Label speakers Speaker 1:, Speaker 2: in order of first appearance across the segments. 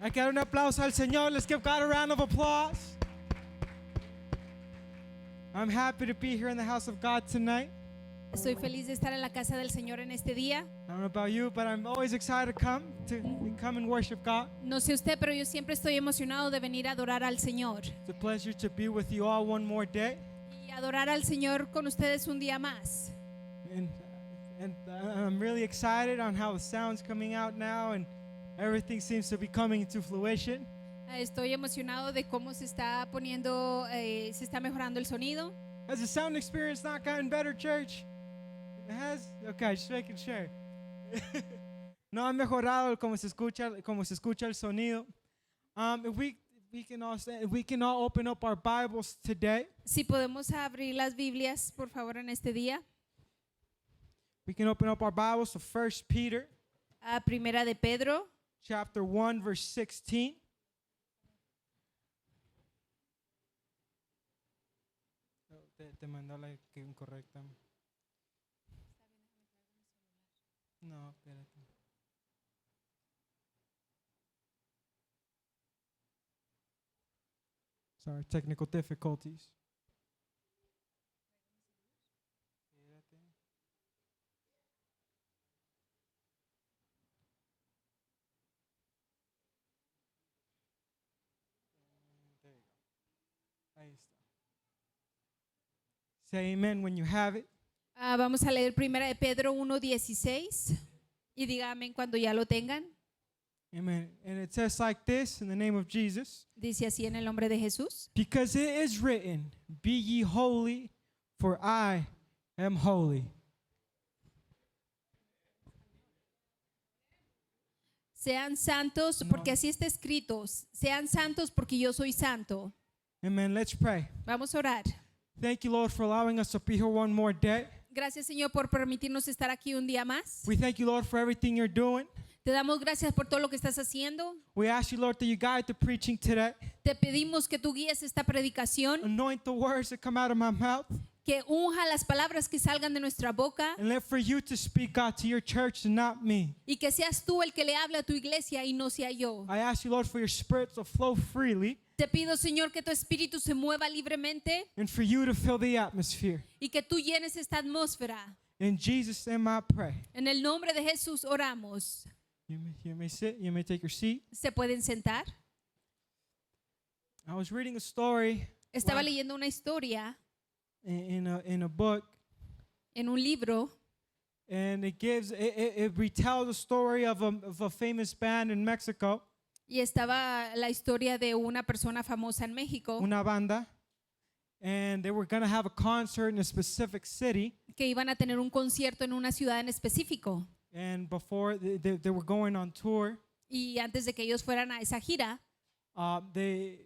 Speaker 1: Hay que dar un aplauso al Señor. Let's give God a round of applause. I'm happy to be here in the house of God tonight.
Speaker 2: Estoy feliz de estar en la casa del Señor en este día.
Speaker 1: I don't know about you, but I'm always excited to come and worship God.
Speaker 2: No sé usted, pero yo siempre estoy emocionado de venir a adorar al Señor.
Speaker 1: It's a pleasure to be with you all one more day.
Speaker 2: Y adorar al Señor con ustedes un día más.
Speaker 1: And I'm really excited on how the sound's coming out now, and everything seems to be coming into fruition.
Speaker 2: Estoy emocionado de cómo se está poniendo, se está mejorando el sonido.
Speaker 1: Has the sound experience not gotten better, church? It has? Okay, just making sure. No ha mejorado como se escucha el sonido. If we can all open up our Bibles today.
Speaker 2: Si podemos abrir las Biblias, por favor, en este día.
Speaker 1: We can open up our Bibles to 1 Peter
Speaker 2: A Primera de Pedro,
Speaker 1: chapter 1, verse 16. Te mandó la que incorrecta. No, espérate. Sorry, technical difficulties. Espérate. There you go. Ahí está. Say amen when you have it.
Speaker 2: vamos a leer Primera de Pedro 1:16 y diga amén cuando ya lo tengan.
Speaker 1: Amen. And it says like this in the name of Jesus.
Speaker 2: Dice así en el nombre de Jesús.
Speaker 1: Because it is written, be ye holy, for I am holy.
Speaker 2: Sean santos porque así está escrito. Sean santos porque yo soy santo.
Speaker 1: Amen. Let's pray.
Speaker 2: Vamos a orar.
Speaker 1: Thank you, Lord, for allowing us to be here one more day.
Speaker 2: Gracias, Señor, por permitirnos estar aquí un día más.
Speaker 1: We thank you, Lord, for everything you're doing.
Speaker 2: Te damos gracias por todo lo que estás haciendo.
Speaker 1: We ask you, Lord, that you guide the preaching today.
Speaker 2: Te pedimos que tú guíes esta predicación,
Speaker 1: Anoint the words that come out of my mouth.
Speaker 2: que unja las palabras que salgan de nuestra boca
Speaker 1: And let for you to speak, God, to your church and not me.
Speaker 2: y que seas tú el que le hable a tu iglesia y no sea yo.
Speaker 1: I ask you, Lord, for your spirit to flow freely
Speaker 2: Te pido, Señor, que tu espíritu se mueva libremente
Speaker 1: and for you to fill the atmosphere.
Speaker 2: y que tú llenes esta atmósfera.
Speaker 1: In Jesus' name I pray.
Speaker 2: En el nombre de Jesús oramos.
Speaker 1: You may sit, you may take your seat.
Speaker 2: ¿Se pueden sentar?
Speaker 1: I was reading a story
Speaker 2: Estaba leyendo una historia
Speaker 1: in a book,
Speaker 2: en un libro
Speaker 1: and it retells the story of a famous band in Mexico,
Speaker 2: y estaba la historia de una persona famosa en México
Speaker 1: una banda, and they were going to have a concert in a specific city,
Speaker 2: que iban a tener un concierto en una ciudad en específico.
Speaker 1: and before they were going on tour,
Speaker 2: Y antes de que ellos fueran a esa gira,
Speaker 1: they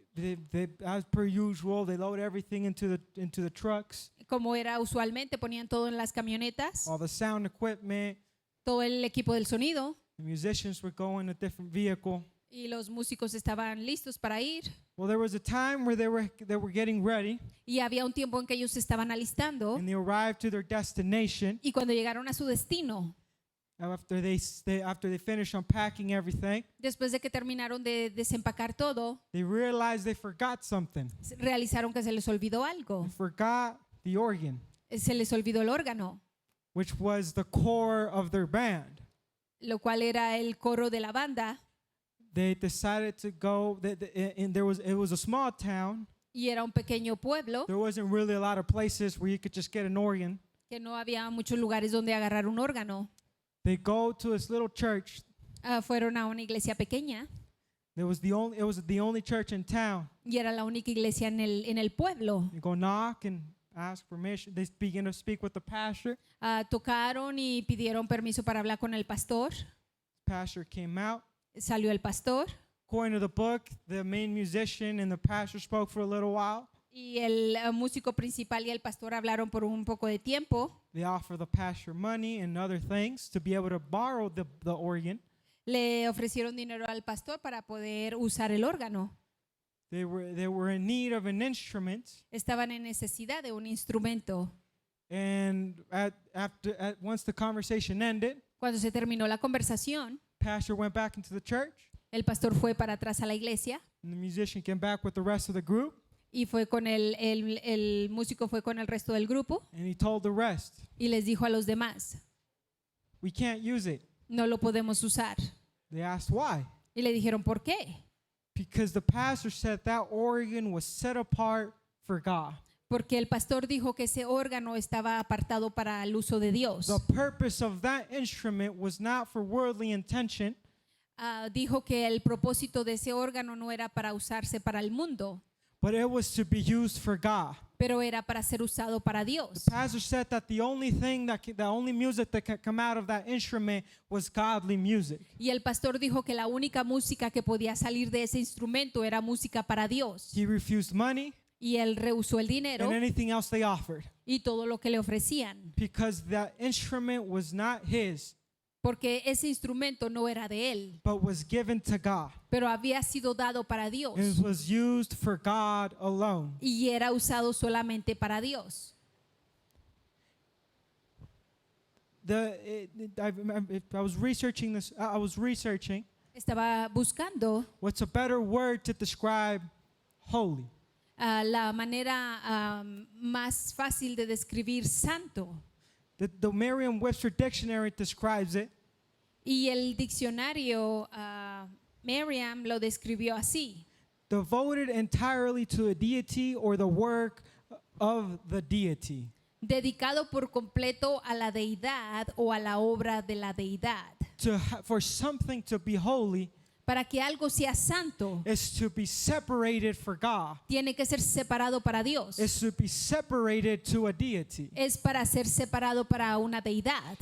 Speaker 1: as per usual, they load everything into the trucks,
Speaker 2: como era usualmente, ponían todo en las camionetas,
Speaker 1: all the sound equipment.
Speaker 2: todo el equipo del sonido,
Speaker 1: The musicians would go in a different vehicle.
Speaker 2: y los músicos estaban listos para ir.
Speaker 1: Well, there was a time where they were getting ready,
Speaker 2: Y había un tiempo en que ellos se estaban alistando,
Speaker 1: and they arrived to their destination.
Speaker 2: y cuando llegaron a su destino,
Speaker 1: After they finished unpacking everything,
Speaker 2: después de que terminaron de desempacar todo,
Speaker 1: they realized they forgot something.
Speaker 2: realizaron que se les olvidó algo.
Speaker 1: They forgot the organ,
Speaker 2: Se les olvidó el órgano,
Speaker 1: which was the core of their band.
Speaker 2: lo cual era el coro de la banda,
Speaker 1: They decided to go, it was a small town.
Speaker 2: y era un pequeño pueblo,
Speaker 1: There wasn't really a lot of places where you could just get an organ.
Speaker 2: que no había muchos lugares donde agarrar un órgano.
Speaker 1: They go to this little church.
Speaker 2: Fueron a una iglesia pequeña,
Speaker 1: It was the only church in town.
Speaker 2: y era la única iglesia en el pueblo.
Speaker 1: They go knock and ask permission. They begin to speak with the pastor.
Speaker 2: Tocaron y pidieron permiso para hablar con el pastor.
Speaker 1: Pastor came out.
Speaker 2: Salió el pastor
Speaker 1: According to the book, the main musician and the pastor spoke for a little while.
Speaker 2: y el músico principal y el pastor hablaron por un poco de tiempo.
Speaker 1: They offer the pastor money and other things to be able to borrow the organ.
Speaker 2: Le ofrecieron dinero al pastor para poder usar el órgano.
Speaker 1: They were in need of an instrument.
Speaker 2: Estaban en necesidad de un instrumento.
Speaker 1: And once the conversation ended,
Speaker 2: Cuando se terminó la conversación,
Speaker 1: pastor went back into the church.
Speaker 2: El pastor fue para atrás a la iglesia
Speaker 1: and the musician came back with the rest of the group,
Speaker 2: y fue con el músico fue con el resto del grupo
Speaker 1: and he told the rest,
Speaker 2: y les dijo a los demás,
Speaker 1: we can't use it.
Speaker 2: no lo podemos usar.
Speaker 1: They asked why.
Speaker 2: Y le dijeron, ¿por qué?
Speaker 1: Because the pastor said that organ was set apart for God.
Speaker 2: Porque el pastor dijo que ese órgano estaba apartado para el uso de Dios.
Speaker 1: The purpose of that instrument was not for worldly intention,
Speaker 2: Dijo que el propósito de ese órgano no era para usarse para el mundo,
Speaker 1: but it was to be used for God.
Speaker 2: pero era para ser usado para Dios.
Speaker 1: The pastor said that the only music that could come out of that instrument was godly music.
Speaker 2: Y el pastor dijo que la única música que podía salir de ese instrumento era música para Dios.
Speaker 1: He refused money
Speaker 2: Y él rehusó el dinero
Speaker 1: and anything else they offered
Speaker 2: y todo lo que le ofrecían,
Speaker 1: because that instrument was not his,
Speaker 2: porque ese instrumento no era de él,
Speaker 1: but was given to God.
Speaker 2: pero había sido dado para Dios
Speaker 1: It was used for God alone.
Speaker 2: y era usado solamente para Dios.
Speaker 1: I was researching this. I was researching
Speaker 2: Estaba buscando
Speaker 1: what's a better word to describe holy.
Speaker 2: la manera más fácil de describir santo.
Speaker 1: The Merriam-Webster Dictionary describes it
Speaker 2: Y el diccionario Merriam lo describió así:
Speaker 1: devoted entirely to a deity or the work of the deity.
Speaker 2: dedicado por completo a la deidad o a la obra de la deidad.
Speaker 1: For something to be holy
Speaker 2: Para que algo sea santo,
Speaker 1: is to be separated for God.
Speaker 2: tiene que ser separado para Dios.
Speaker 1: Is to be separated to a deity.
Speaker 2: Es para ser separado para una deidad.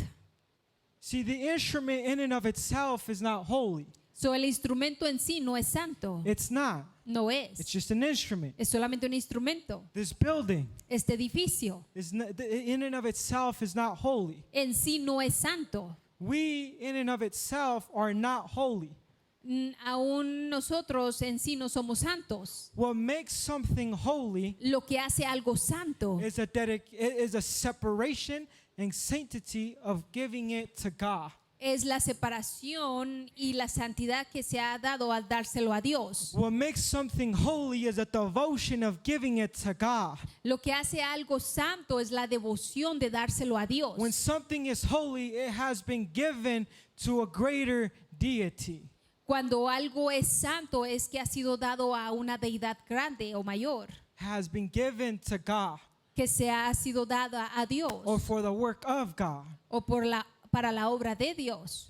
Speaker 1: See, the instrument in and of itself is not holy.
Speaker 2: So, el instrumento en sí no es santo.
Speaker 1: It's not.
Speaker 2: No
Speaker 1: It's
Speaker 2: es.
Speaker 1: just an instrument.
Speaker 2: Es solamente un instrumento.
Speaker 1: This building
Speaker 2: Este edificio
Speaker 1: is in and of itself is not holy.
Speaker 2: en sí no es santo.
Speaker 1: We in and of itself are not holy.
Speaker 2: Aún nosotros en sí no somos santos.
Speaker 1: What makes something holy
Speaker 2: Lo que hace algo santo
Speaker 1: is a separation and sanctity of giving it to God.
Speaker 2: es la separación y la santidad que se ha dado al dárselo a Dios.
Speaker 1: What makes something holy is a devotion of giving it to God.
Speaker 2: Lo que hace algo santo es la devoción de dárselo a Dios.
Speaker 1: When something is holy, it has been given to a greater deity.
Speaker 2: Cuando algo es santo es que ha sido dado a una deidad grande o mayor,
Speaker 1: Has been given to God
Speaker 2: que se ha sido dada a Dios
Speaker 1: or for the work of God.
Speaker 2: o para la obra de Dios.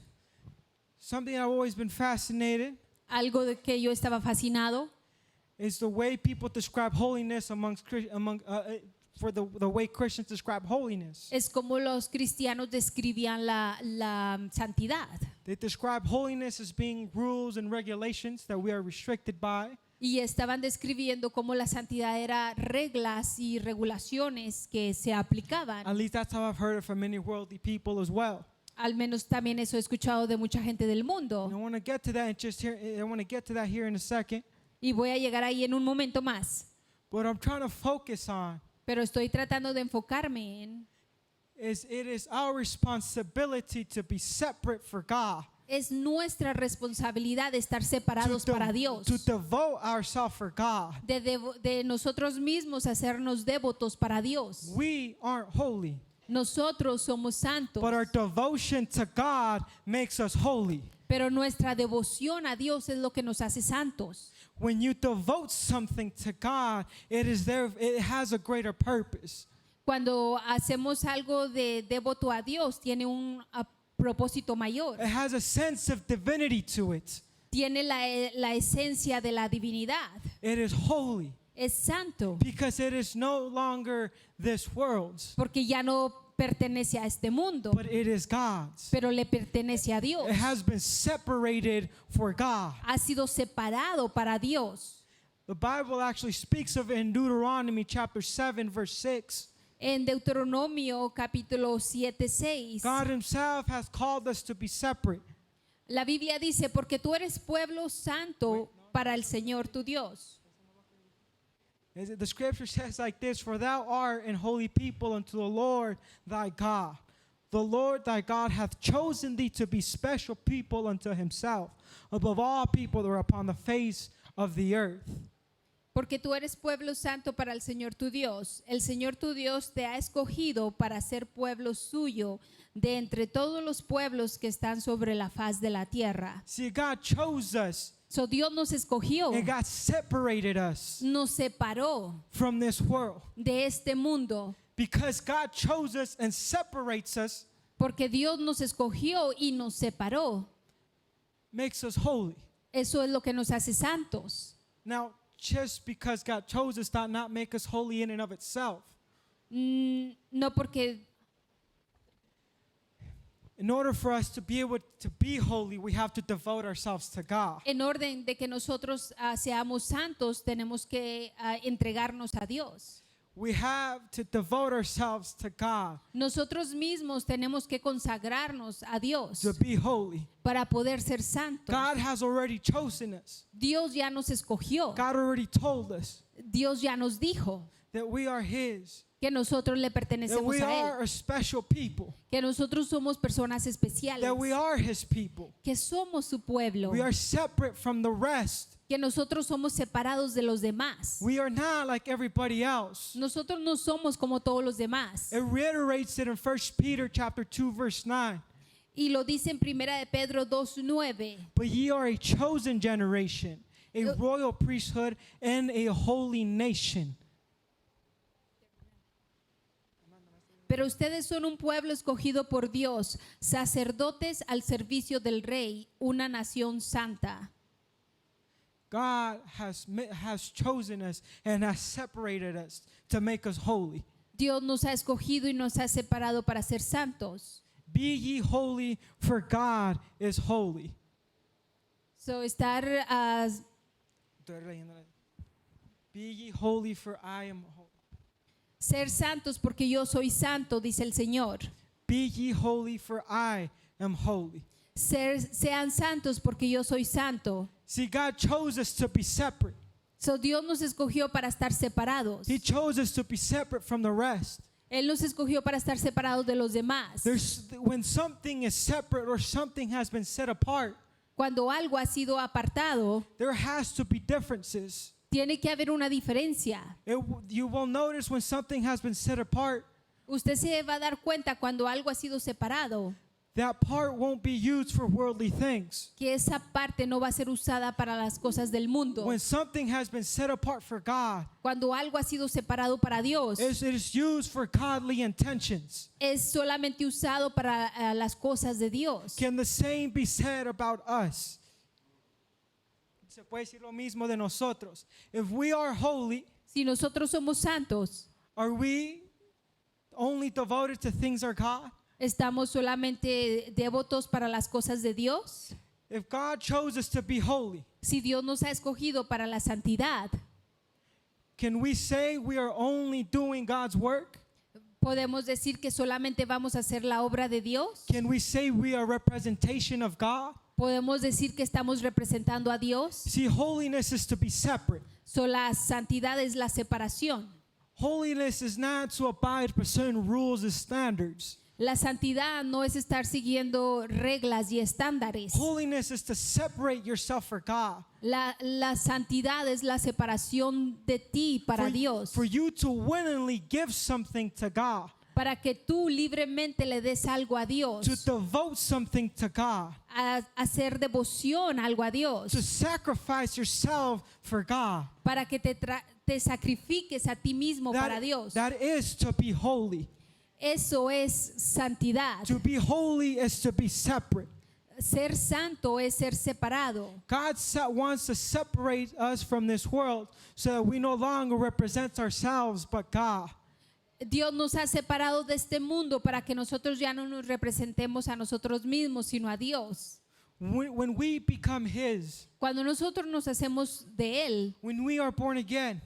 Speaker 1: Something I've always been fascinated
Speaker 2: Algo de que yo estaba fascinado
Speaker 1: is the way people describe holiness for the way Christians describe holiness.
Speaker 2: es como los cristianos describían la santidad.
Speaker 1: They describe holiness as being rules and regulations that we are restricted by.
Speaker 2: Y estaban describiendo cómo la santidad era reglas y regulaciones que se aplicaban.
Speaker 1: At least that's how I've heard it from many worldly people as well.
Speaker 2: Al menos también eso he escuchado de mucha gente del
Speaker 1: And I
Speaker 2: mundo.
Speaker 1: want to get to that I want to get to that here in a second.
Speaker 2: Y voy a llegar ahí en un momento más.
Speaker 1: What I'm trying to focus on
Speaker 2: Pero estoy tratando de enfocarme en
Speaker 1: is it is our responsibility to be separate for God.
Speaker 2: es nuestra responsabilidad de estar separados para Dios.
Speaker 1: To devote ourselves for God.
Speaker 2: De nosotros mismos hacernos devotos para Dios.
Speaker 1: We aren't holy,
Speaker 2: Nosotros somos santos,
Speaker 1: but our devotion to God makes us holy.
Speaker 2: pero nuestra devoción a Dios es lo que nos hace santos.
Speaker 1: When you devote something to God, it has a greater purpose.
Speaker 2: Cuando hacemos algo de devoto a Dios, tiene un propósito mayor.
Speaker 1: It has a sense of divinity to it.
Speaker 2: Tiene la esencia de la divinidad.
Speaker 1: It is holy
Speaker 2: Es santo
Speaker 1: because it is no longer this world's,
Speaker 2: porque ya no pertenece a este mundo,
Speaker 1: but it is God's.
Speaker 2: pero le pertenece a Dios.
Speaker 1: It has been separated for God.
Speaker 2: Ha sido separado para Dios.
Speaker 1: The Bible actually speaks of it in Deuteronomy chapter 7 verse 6.
Speaker 2: En Deuteronomio capítulo 7:6,
Speaker 1: God himself has called us to be separate.
Speaker 2: la Biblia dice, porque tú eres pueblo santo para el Señor tu Dios.
Speaker 1: The scripture says like this, for thou art an holy people unto the Lord thy God. the Lord thy God hath chosen thee to be special people unto himself, above all people that are upon the face of the earth.
Speaker 2: Porque tú eres pueblo santo para el Señor tu Dios. El Señor tu Dios te ha escogido para ser pueblo suyo de entre todos los pueblos que están sobre la faz de la tierra.
Speaker 1: See, God chose us
Speaker 2: So Dios nos escogió,
Speaker 1: and God separated us
Speaker 2: nos separó
Speaker 1: from this world.
Speaker 2: de este mundo.
Speaker 1: Because God chose us and separates us,
Speaker 2: Porque Dios nos escogió y nos separó.
Speaker 1: makes us holy.
Speaker 2: Eso es lo que nos hace santos.
Speaker 1: Now, just because God chose us does not make us holy in and of itself.
Speaker 2: No porque
Speaker 1: In order for us to be able to be holy, we have to devote ourselves to God.
Speaker 2: en orden de que nosotros seamos santos, tenemos que entregarnos a Dios.
Speaker 1: We have to devote ourselves to God
Speaker 2: Nosotros mismos tenemos que consagrarnos a Dios
Speaker 1: to be holy.
Speaker 2: para poder ser santos.
Speaker 1: God has already chosen us.
Speaker 2: Dios ya nos escogió.
Speaker 1: God already told us
Speaker 2: Dios ya nos dijo
Speaker 1: that we are His,
Speaker 2: que nosotros le
Speaker 1: that
Speaker 2: pertenecemos
Speaker 1: we
Speaker 2: a
Speaker 1: are
Speaker 2: Él,
Speaker 1: a special people,
Speaker 2: que nosotros somos personas especiales,
Speaker 1: that we are His people.
Speaker 2: que somos su pueblo,
Speaker 1: We are separate from the rest.
Speaker 2: que nosotros somos separados de los demás.
Speaker 1: We are not like everybody else.
Speaker 2: Nosotros no somos como todos los demás.
Speaker 1: It reiterates it in 1 Peter chapter 2 verse 9.
Speaker 2: Y lo dice en Primera de Pedro 2:9.
Speaker 1: But ye are a chosen generation, a royal priesthood, and a holy nation.
Speaker 2: Pero ustedes son un pueblo escogido por Dios, sacerdotes al servicio del Rey, una nación santa.
Speaker 1: God has chosen us and has separated us to make us holy.
Speaker 2: Dios nos ha escogido y nos ha separado para ser santos.
Speaker 1: Be ye holy, for God is holy.
Speaker 2: So estar
Speaker 1: Be ye holy, for I am holy.
Speaker 2: ser santos porque yo soy santo, dice el Señor.
Speaker 1: Be ye holy, for I am holy.
Speaker 2: Sean santos porque yo soy santo.
Speaker 1: See, God chose us to be separate.
Speaker 2: So Dios nos escogió para estar separados.
Speaker 1: He chose us to be separate from the rest.
Speaker 2: Él nos escogió para estar separados de los demás.
Speaker 1: When something is separate or something has been set apart,
Speaker 2: Cuando algo ha sido apartado,
Speaker 1: there has to be differences.
Speaker 2: tiene que haber una diferencia.
Speaker 1: You will notice when something has been set apart,
Speaker 2: Usted se va a dar cuenta cuando algo ha sido separado,
Speaker 1: that part won't be used for worldly things.
Speaker 2: que esa parte no va a ser usada para las cosas del mundo.
Speaker 1: When something has been set apart for God,
Speaker 2: Cuando algo ha sido separado para Dios,
Speaker 1: it is used for godly intentions.
Speaker 2: es solamente usado para las cosas de Dios.
Speaker 1: Can the same be said about us? Se puede decir lo mismo de nosotros. If we are holy,
Speaker 2: Si nosotros somos santos,
Speaker 1: are we only devoted to things of God?
Speaker 2: ¿estamos solamente devotos para las cosas de Dios?
Speaker 1: If God chose us to be holy,
Speaker 2: Si Dios nos ha escogido para la santidad,
Speaker 1: can we say we are only doing God's work?
Speaker 2: ¿podemos decir que solamente vamos a hacer la obra de Dios?
Speaker 1: Can we say we are a representation of God?
Speaker 2: ¿Podemos decir que estamos representando a Dios?
Speaker 1: See, holiness is to be separate.
Speaker 2: So, la santidad es la separación.
Speaker 1: Holiness is not to abide by certain rules and standards.
Speaker 2: La santidad no es estar siguiendo reglas y estándares.
Speaker 1: Holiness is to separate yourself for God.
Speaker 2: La santidad es la separación de ti para Dios.
Speaker 1: For you to willingly give something to God.
Speaker 2: Para que tú libremente le des algo a Dios.
Speaker 1: To devote something to God.
Speaker 2: A hacer devoción algo a Dios.
Speaker 1: To sacrifice yourself for God.
Speaker 2: Para que te sacrifiques a ti mismo para Dios.
Speaker 1: That is to be holy.
Speaker 2: Eso es santidad.
Speaker 1: To be holy is to be separate.
Speaker 2: Ser santo es ser separado.
Speaker 1: God wants to separate us from this world so that we no longer represent ourselves but God.
Speaker 2: Dios nos ha separado de este mundo para que nosotros ya no nos representemos a nosotros mismos, sino a Dios.
Speaker 1: When we become His,
Speaker 2: Cuando nosotros nos hacemos de Él,
Speaker 1: when we are born again,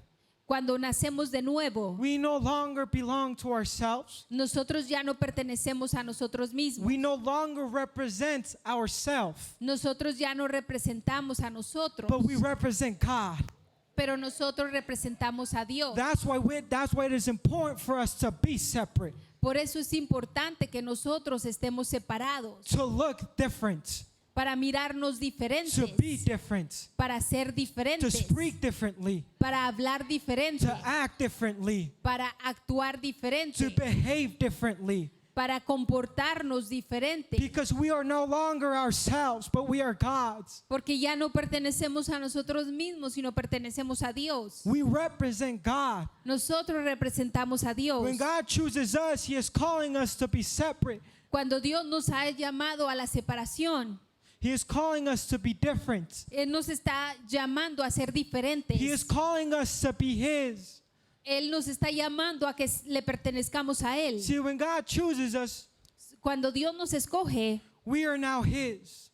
Speaker 2: cuando nacemos de nuevo,
Speaker 1: we no longer belong to ourselves.
Speaker 2: nosotros ya no pertenecemos a nosotros mismos.
Speaker 1: We no longer represent ourselves,
Speaker 2: Nosotros ya no representamos a nosotros,
Speaker 1: but we represent God.
Speaker 2: pero nosotros representamos a Dios.
Speaker 1: That's why it is important for us to be separate.
Speaker 2: Por eso es importante que nosotros estemos separados,
Speaker 1: to look different,
Speaker 2: para mirarnos diferentes,
Speaker 1: to be different,
Speaker 2: para ser
Speaker 1: to
Speaker 2: diferentes,
Speaker 1: speak differently,
Speaker 2: para hablar diferente,
Speaker 1: to act differently,
Speaker 2: para actuar
Speaker 1: to
Speaker 2: diferente,
Speaker 1: behave differently.
Speaker 2: para comportarnos diferente.
Speaker 1: Because we are no longer ourselves, but we are God's.
Speaker 2: Porque ya no pertenecemos a nosotros mismos, sino pertenecemos a Dios.
Speaker 1: We represent God.
Speaker 2: Nosotros representamos a Dios.
Speaker 1: When God chooses us, He is calling us to be separate.
Speaker 2: Cuando Dios nos ha llamado a la separación,
Speaker 1: He is calling us to be different.
Speaker 2: Él nos está llamando a ser
Speaker 1: He is
Speaker 2: diferentes.
Speaker 1: calling us to be His.
Speaker 2: Él nos está llamando a que le pertenezcamos a Él.
Speaker 1: See, when God chooses us,
Speaker 2: Cuando Dios nos escoge,
Speaker 1: we are now His.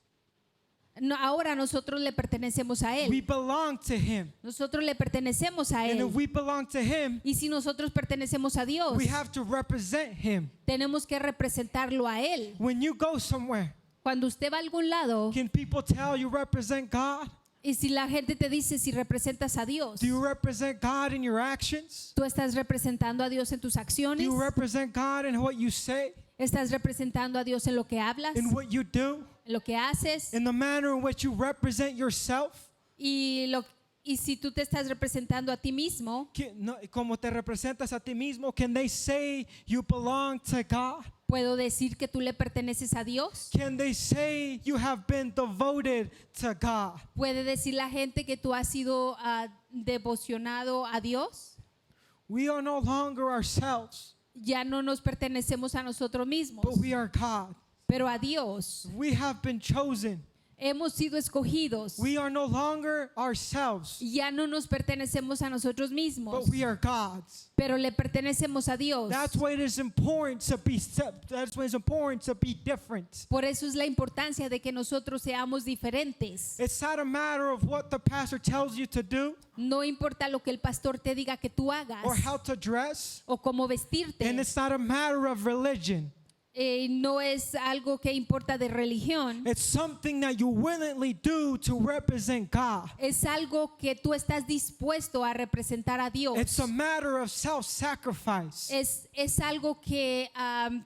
Speaker 2: ahora nosotros le pertenecemos a
Speaker 1: We
Speaker 2: Él.
Speaker 1: belong to Him.
Speaker 2: Nosotros le pertenecemos a
Speaker 1: And
Speaker 2: Él.
Speaker 1: if we belong to Him,
Speaker 2: Y si nosotros pertenecemos a Dios,
Speaker 1: we have to represent Him.
Speaker 2: tenemos que representarlo a Él.
Speaker 1: When you go somewhere,
Speaker 2: Cuando usted va a algún lado,
Speaker 1: can people tell you represent God?
Speaker 2: y si la gente te dice si representas a Dios,
Speaker 1: Do you represent God in your actions?
Speaker 2: tú estás representando a Dios en tus
Speaker 1: Do
Speaker 2: acciones,
Speaker 1: you represent God in what you say,
Speaker 2: estás representando a Dios en lo que hablas,
Speaker 1: in what you do,
Speaker 2: en lo que haces,
Speaker 1: in the manner in which you represent yourself?
Speaker 2: y si tú te estás representando a ti mismo,
Speaker 1: Como te representas a ti mismo, can they say you belong to God?
Speaker 2: ¿puedo decir que tú le perteneces a Dios?
Speaker 1: Can they say you have been devoted to God?
Speaker 2: ¿Puede decir la gente que tú has sido devocionado a Dios?
Speaker 1: We are no longer ourselves,
Speaker 2: Ya no nos pertenecemos a nosotros mismos,
Speaker 1: but we are God.
Speaker 2: pero a Dios.
Speaker 1: We have been chosen.
Speaker 2: Hemos sido escogidos.
Speaker 1: We are no longer ourselves,
Speaker 2: Ya no nos pertenecemos a nosotros mismos,
Speaker 1: but we are God's.
Speaker 2: pero le pertenecemos a Dios.
Speaker 1: That's why it is important to be. That's why it's important to be different.
Speaker 2: Por eso es la importancia de que nosotros seamos diferentes.
Speaker 1: It's not a matter of what the pastor tells you to do
Speaker 2: No importa lo que el pastor te diga que tú hagas
Speaker 1: or how to dress,
Speaker 2: o cómo vestirte.
Speaker 1: and it's not a matter of religion.
Speaker 2: No es algo que importa de religión.
Speaker 1: It's something that you willingly do to represent God.
Speaker 2: Es algo que tú estás dispuesto a representar a Dios.
Speaker 1: It's a matter of self-sacrifice.
Speaker 2: Es algo que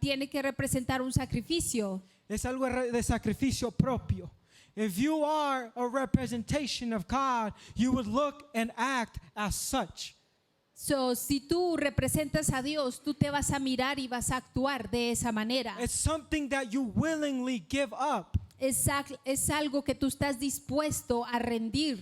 Speaker 2: tiene que representar un sacrificio.
Speaker 1: Es algo de sacrificio propio. If you are a representation of God, you would look and act as such.
Speaker 2: So, si tú representas a Dios, tú te vas a mirar y vas a actuar de esa manera.
Speaker 1: It's something that you willingly give up.
Speaker 2: Es algo que tú estás dispuesto a rendir.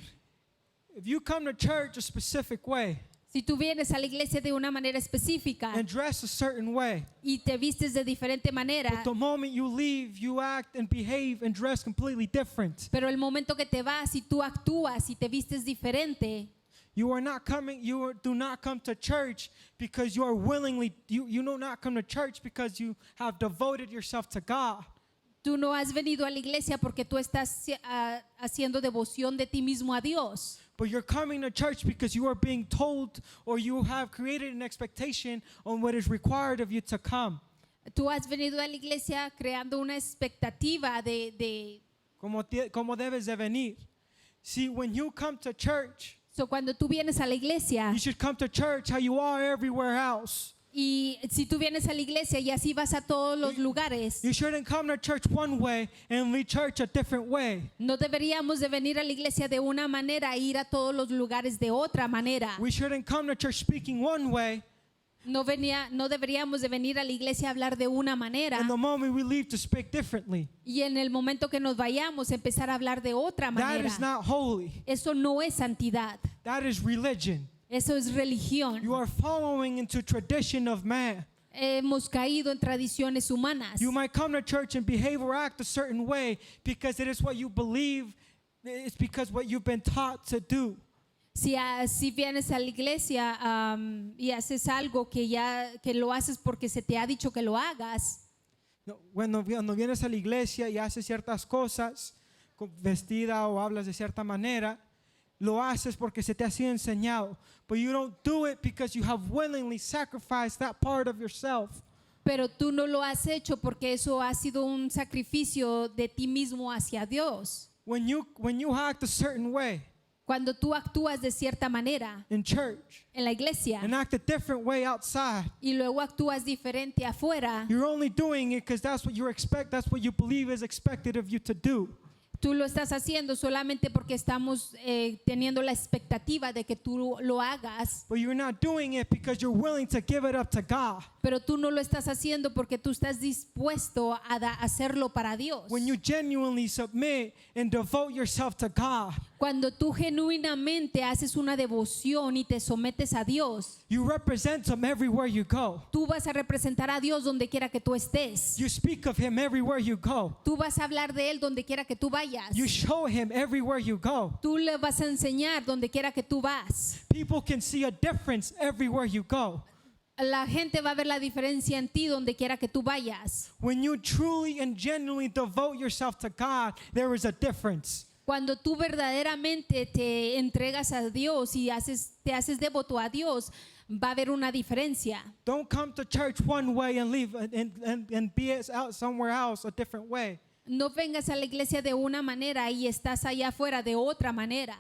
Speaker 1: If you come to church a specific way
Speaker 2: Si tú vienes a la iglesia de una manera específica
Speaker 1: and dress a certain way,
Speaker 2: y te vistes de diferente manera,
Speaker 1: but the moment you leave, you act and behave and dress completely different.
Speaker 2: pero el momento que te vas y tú actúas y te vistes diferente,
Speaker 1: You are not coming. Do not come to church because you are willingly. You do not come to church because you have devoted yourself to God.
Speaker 2: tú no has venido a la iglesia porque tú estás haciendo devoción de ti mismo a Dios.
Speaker 1: But you're coming to church because you are being told or you have created an expectation on what is required of you to come.
Speaker 2: Tú has venido a la iglesia creando una expectativa de
Speaker 1: Como debes de venir. See, when you come to church,
Speaker 2: So, cuando tú vienes a la iglesia
Speaker 1: you should come to church how you are everywhere else.
Speaker 2: y si tú vienes a la iglesia y así vas a todos los lugares,
Speaker 1: You shouldn't come to church one way and leave church a different way.
Speaker 2: no deberíamos de venir a la iglesia de una manera e ir a todos los lugares de otra manera.
Speaker 1: We shouldn't come to church speaking one way,
Speaker 2: No deberíamos de venir a la iglesia a hablar de una manera
Speaker 1: and the moment we leave to speak differently.
Speaker 2: y en el momento que nos vayamos empezar a hablar de otra
Speaker 1: That
Speaker 2: manera.
Speaker 1: is not holy.
Speaker 2: Eso no es santidad,
Speaker 1: That is religion.
Speaker 2: eso es religión.
Speaker 1: You are following into tradition of man.
Speaker 2: Hemos caído en tradiciones humanas.
Speaker 1: You might come to church and behave or act a certain way because it is what you believe. It's because what you've been taught to do.
Speaker 2: Si vienes a la iglesia y haces algo que lo haces porque se te ha dicho que lo hagas,
Speaker 1: Cuando vienes a la iglesia y haces ciertas cosas, vestida o hablas de cierta manera, lo haces porque se te ha sido enseñado. But you don't do it because you have willingly sacrificed that part of yourself.
Speaker 2: pero tú no lo has hecho porque eso ha sido un sacrificio de ti mismo hacia Dios.
Speaker 1: When you act a certain way,
Speaker 2: Cuando tú actúas de cierta manera
Speaker 1: in church
Speaker 2: en la iglesia
Speaker 1: and act a different way outside,
Speaker 2: y luego actúas diferente afuera,
Speaker 1: you're only doing it because that's what you expect, that's what you believe is expected of you to do.
Speaker 2: tú lo estás haciendo solamente porque estamos teniendo la expectativa de que tú lo hagas,
Speaker 1: But you're not doing it because you're willing to give it up to God.
Speaker 2: pero tú no lo estás haciendo porque tú estás dispuesto a hacerlo para Dios.
Speaker 1: When you genuinely submit and devote yourself to God,
Speaker 2: Cuando tú genuinamente haces una devoción y te sometes a Dios,
Speaker 1: you represent Him everywhere you go.
Speaker 2: tú vas a representar a Dios donde quiera que tú estés.
Speaker 1: You speak of Him everywhere you go.
Speaker 2: Tú vas a hablar de Él donde quiera que tú vayas.
Speaker 1: You show Him everywhere you go.
Speaker 2: Tú le vas a enseñar donde quiera que tú vas.
Speaker 1: People can see a difference everywhere you go.
Speaker 2: La gente va a ver la diferencia en ti donde quiera que tú vayas.
Speaker 1: When you truly and genuinely devote yourself to God, there is a difference.
Speaker 2: Cuando tú verdaderamente te entregas a Dios y te haces devoto a Dios, va a haber una diferencia.
Speaker 1: Don't come to church one way and leave and be out somewhere else a different way.
Speaker 2: No vengas a la iglesia de una manera y estás allá afuera de otra manera.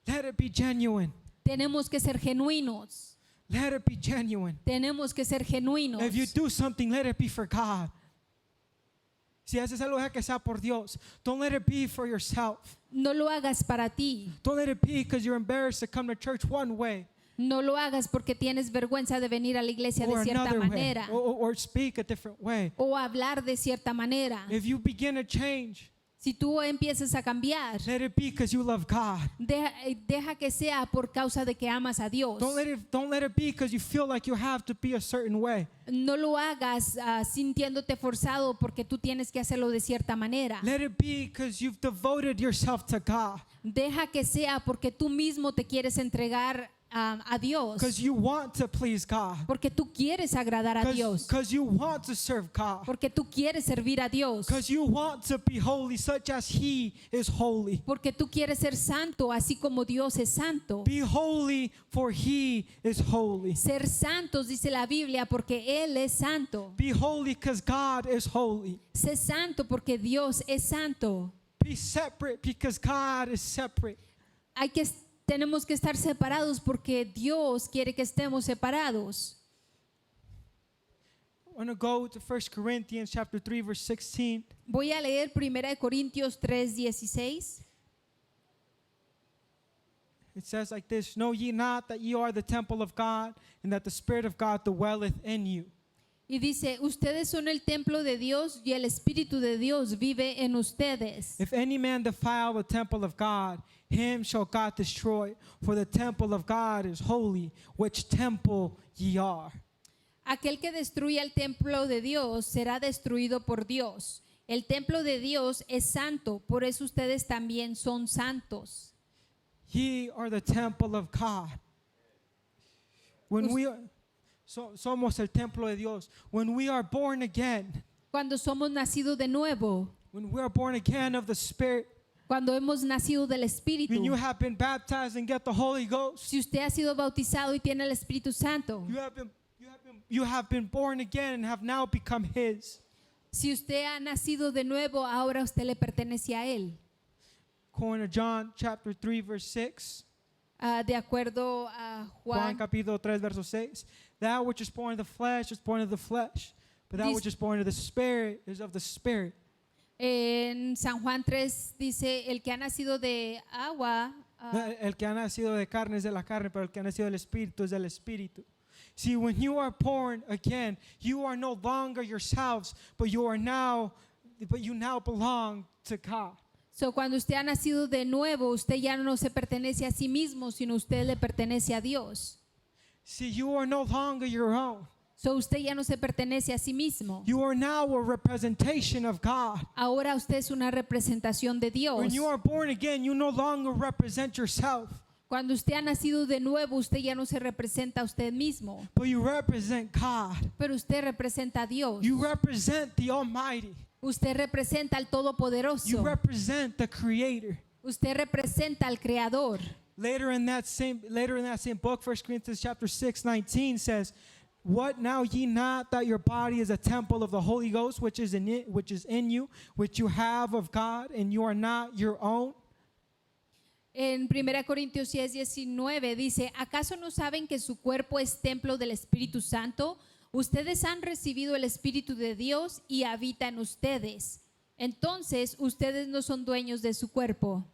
Speaker 1: Let it be genuine.
Speaker 2: Tenemos que ser genuinos.
Speaker 1: Let it be genuine.
Speaker 2: Tenemos que ser genuinos.
Speaker 1: If you do something, let it be for God. Si haces algo, deja que sea por Dios. Don't let it be for yourself.
Speaker 2: No lo hagas para ti.
Speaker 1: Don't let it be because you're embarrassed to come to church one way
Speaker 2: No lo hagas porque tienes vergüenza de venir a la iglesia
Speaker 1: or
Speaker 2: de cierta
Speaker 1: another way
Speaker 2: manera
Speaker 1: or speak a different way.
Speaker 2: o hablar de cierta manera.
Speaker 1: If you begin to change,
Speaker 2: Si tú empiezas a cambiar,
Speaker 1: let it be because you love God.
Speaker 2: deja que sea por causa de que amas a Dios.
Speaker 1: Don't let it be because you feel like you have to be a certain way.
Speaker 2: No lo hagas sintiéndote forzado porque tú tienes que hacerlo de cierta manera.
Speaker 1: Let it be because you've devoted yourself to God.
Speaker 2: Deja que sea porque tú mismo te quieres entregar a Dios.
Speaker 1: Because you want to please God.
Speaker 2: Porque tú quieres agradar a Dios.
Speaker 1: Because you want to serve God.
Speaker 2: Porque tú quieres servir a Dios.
Speaker 1: Because you want to be holy such as He is holy.
Speaker 2: Porque tú quieres ser santo así como Dios es santo.
Speaker 1: Be holy for He is holy.
Speaker 2: Ser santos dice la Biblia porque Él es santo.
Speaker 1: Be holy because God is holy.
Speaker 2: Sé santo porque Dios es santo.
Speaker 1: Be separate because God is separate.
Speaker 2: Tenemos que estar separados porque Dios quiere que estemos separados.
Speaker 1: I want to go to 1 Corinthians chapter 3 verse 16.
Speaker 2: Voy a leer 1 Corintios 3:16.
Speaker 1: It says like this, know ye not that ye are the temple of God, and that the Spirit of God dwelleth in you.
Speaker 2: Y dice, ustedes son el templo de Dios y el Espíritu de Dios vive en ustedes.
Speaker 1: If any man defile the temple of God, him shall God destroy, for the temple of God is holy, which temple ye are.
Speaker 2: Aquel que destruya el templo de Dios será destruido por Dios. El templo de Dios es santo, por eso ustedes también son santos.
Speaker 1: Ye are the temple of God. When we are, somos el templo de Dios. When we are born again,
Speaker 2: Cuando somos nacidos de nuevo,
Speaker 1: when we are born again of the Spirit,
Speaker 2: cuando hemos nacido del Espíritu,
Speaker 1: when you have been baptized and get the Holy Ghost,
Speaker 2: si usted ha sido bautizado y tiene el Espíritu Santo,
Speaker 1: you have been born again and have now become His.
Speaker 2: si usted ha nacido de nuevo, ahora usted le pertenece a Él.
Speaker 1: According to John chapter 3 verse 6.
Speaker 2: De acuerdo a
Speaker 1: Juan
Speaker 2: Juan,
Speaker 1: capítulo 3 verso 6. That which is born of the flesh is born of the flesh, but that which is born of the Spirit is of the Spirit.
Speaker 2: en San Juan 3 dice, el que ha nacido de agua,
Speaker 1: El que ha nacido de carne es de la carne, pero el que ha nacido del Espíritu es del Espíritu. See, when you are born again, you are no longer yourselves, but you now belong to God.
Speaker 2: so cuando usted ha nacido de nuevo, usted ya no se pertenece a sí mismo, sino usted le pertenece a Dios.
Speaker 1: See, you are no longer your own.
Speaker 2: So usted ya no se pertenece a sí mismo.
Speaker 1: You are now a representation of God.
Speaker 2: Ahora usted es una representación de Dios.
Speaker 1: When you are born again, you no longer represent yourself,
Speaker 2: Cuando usted ha nacido de nuevo, usted ya no se representa a usted mismo,
Speaker 1: but you represent God.
Speaker 2: pero usted representa a Dios.
Speaker 1: You represent the Almighty.
Speaker 2: Usted representa al
Speaker 1: You
Speaker 2: Todopoderoso.
Speaker 1: represent the Creator.
Speaker 2: Usted representa al Creador.
Speaker 1: Later in that same book, 1 Corinthians chapter 6:19 says, "What now ye not that your body is a temple of the Holy Ghost, which is in you, which you have of God, and you are not your own?"
Speaker 2: En 1 Corintios 10:19 dice, ¿acaso no saben que su cuerpo es templo del Espíritu Santo? Ustedes han recibido el Espíritu de Dios y habita en ustedes. Entonces, ustedes no son dueños de su cuerpo.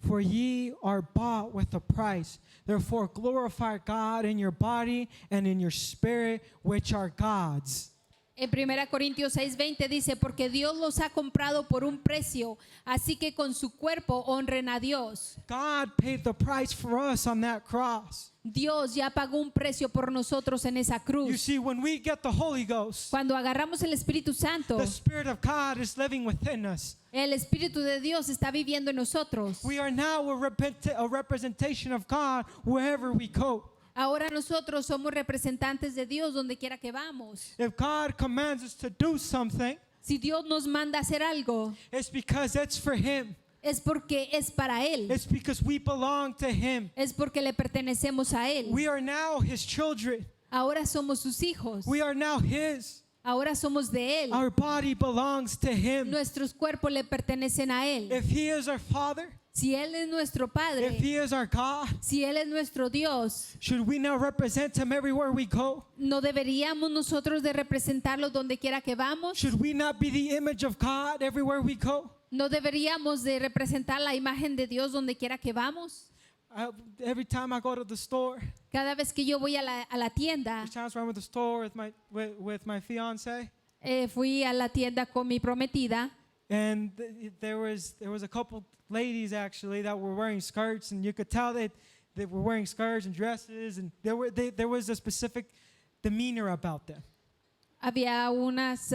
Speaker 1: For ye are bought with a price. Therefore glorify God in your body and in your spirit, which are God's.
Speaker 2: En 1 Corintios 6:20 dice, porque Dios los ha comprado por un precio, así que con su cuerpo honren a Dios.
Speaker 1: God paid the price for us on that cross.
Speaker 2: Dios ya pagó un precio por nosotros en esa
Speaker 1: You
Speaker 2: cruz.
Speaker 1: see, when we get the Holy Ghost,
Speaker 2: Cuando agarramos el Espíritu Santo,
Speaker 1: the Spirit of God is living within us.
Speaker 2: el Espíritu de Dios está viviendo en nosotros.
Speaker 1: We are now a representation of God wherever we go.
Speaker 2: Ahora nosotros somos representantes de Dios donde quiera que vamos.
Speaker 1: If God commands us to do something,
Speaker 2: Si Dios nos manda a hacer algo,
Speaker 1: it's because it's for Him.
Speaker 2: es porque es para Él.
Speaker 1: It's because we belong to Him.
Speaker 2: Es porque le pertenecemos a Él.
Speaker 1: We are now His children.
Speaker 2: Ahora somos sus hijos.
Speaker 1: We are now His.
Speaker 2: Ahora somos de Él.
Speaker 1: Our body belongs to Him.
Speaker 2: Nuestros cuerpos le pertenecen a Él.
Speaker 1: If He is our Father,
Speaker 2: Si Él es nuestro
Speaker 1: if
Speaker 2: Padre,
Speaker 1: He is our God,
Speaker 2: si Él es nuestro Dios,
Speaker 1: should we now represent Him everywhere we go?
Speaker 2: ¿no deberíamos nosotros de representarlo donde quiera que vamos?
Speaker 1: Should we not be the image of God everywhere we go?
Speaker 2: ¿No deberíamos de representar la imagen de Dios donde quiera que vamos?
Speaker 1: Every time I go to the store,
Speaker 2: Cada vez que yo voy a la tienda,
Speaker 1: there's times where I'm at the store with my fiance,
Speaker 2: fui a la tienda con mi prometida
Speaker 1: and there was a couple ladies actually that were wearing skirts, and you could tell that they were wearing skirts and dresses, and there was a specific demeanor about them.
Speaker 2: había unas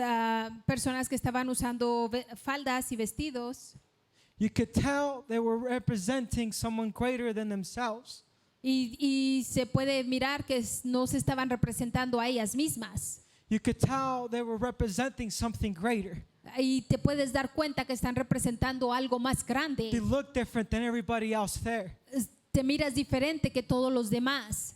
Speaker 2: personas que estaban usando faldas y vestidos
Speaker 1: You could tell they were representing someone greater than themselves.
Speaker 2: y se puede mirar que no se estaban representando a ellas mismas.
Speaker 1: You could tell they were representing something greater.
Speaker 2: Y te puedes dar cuenta que están representando algo más
Speaker 1: They
Speaker 2: grande.
Speaker 1: look different than everybody else there.
Speaker 2: Te miras diferente que todos los demás.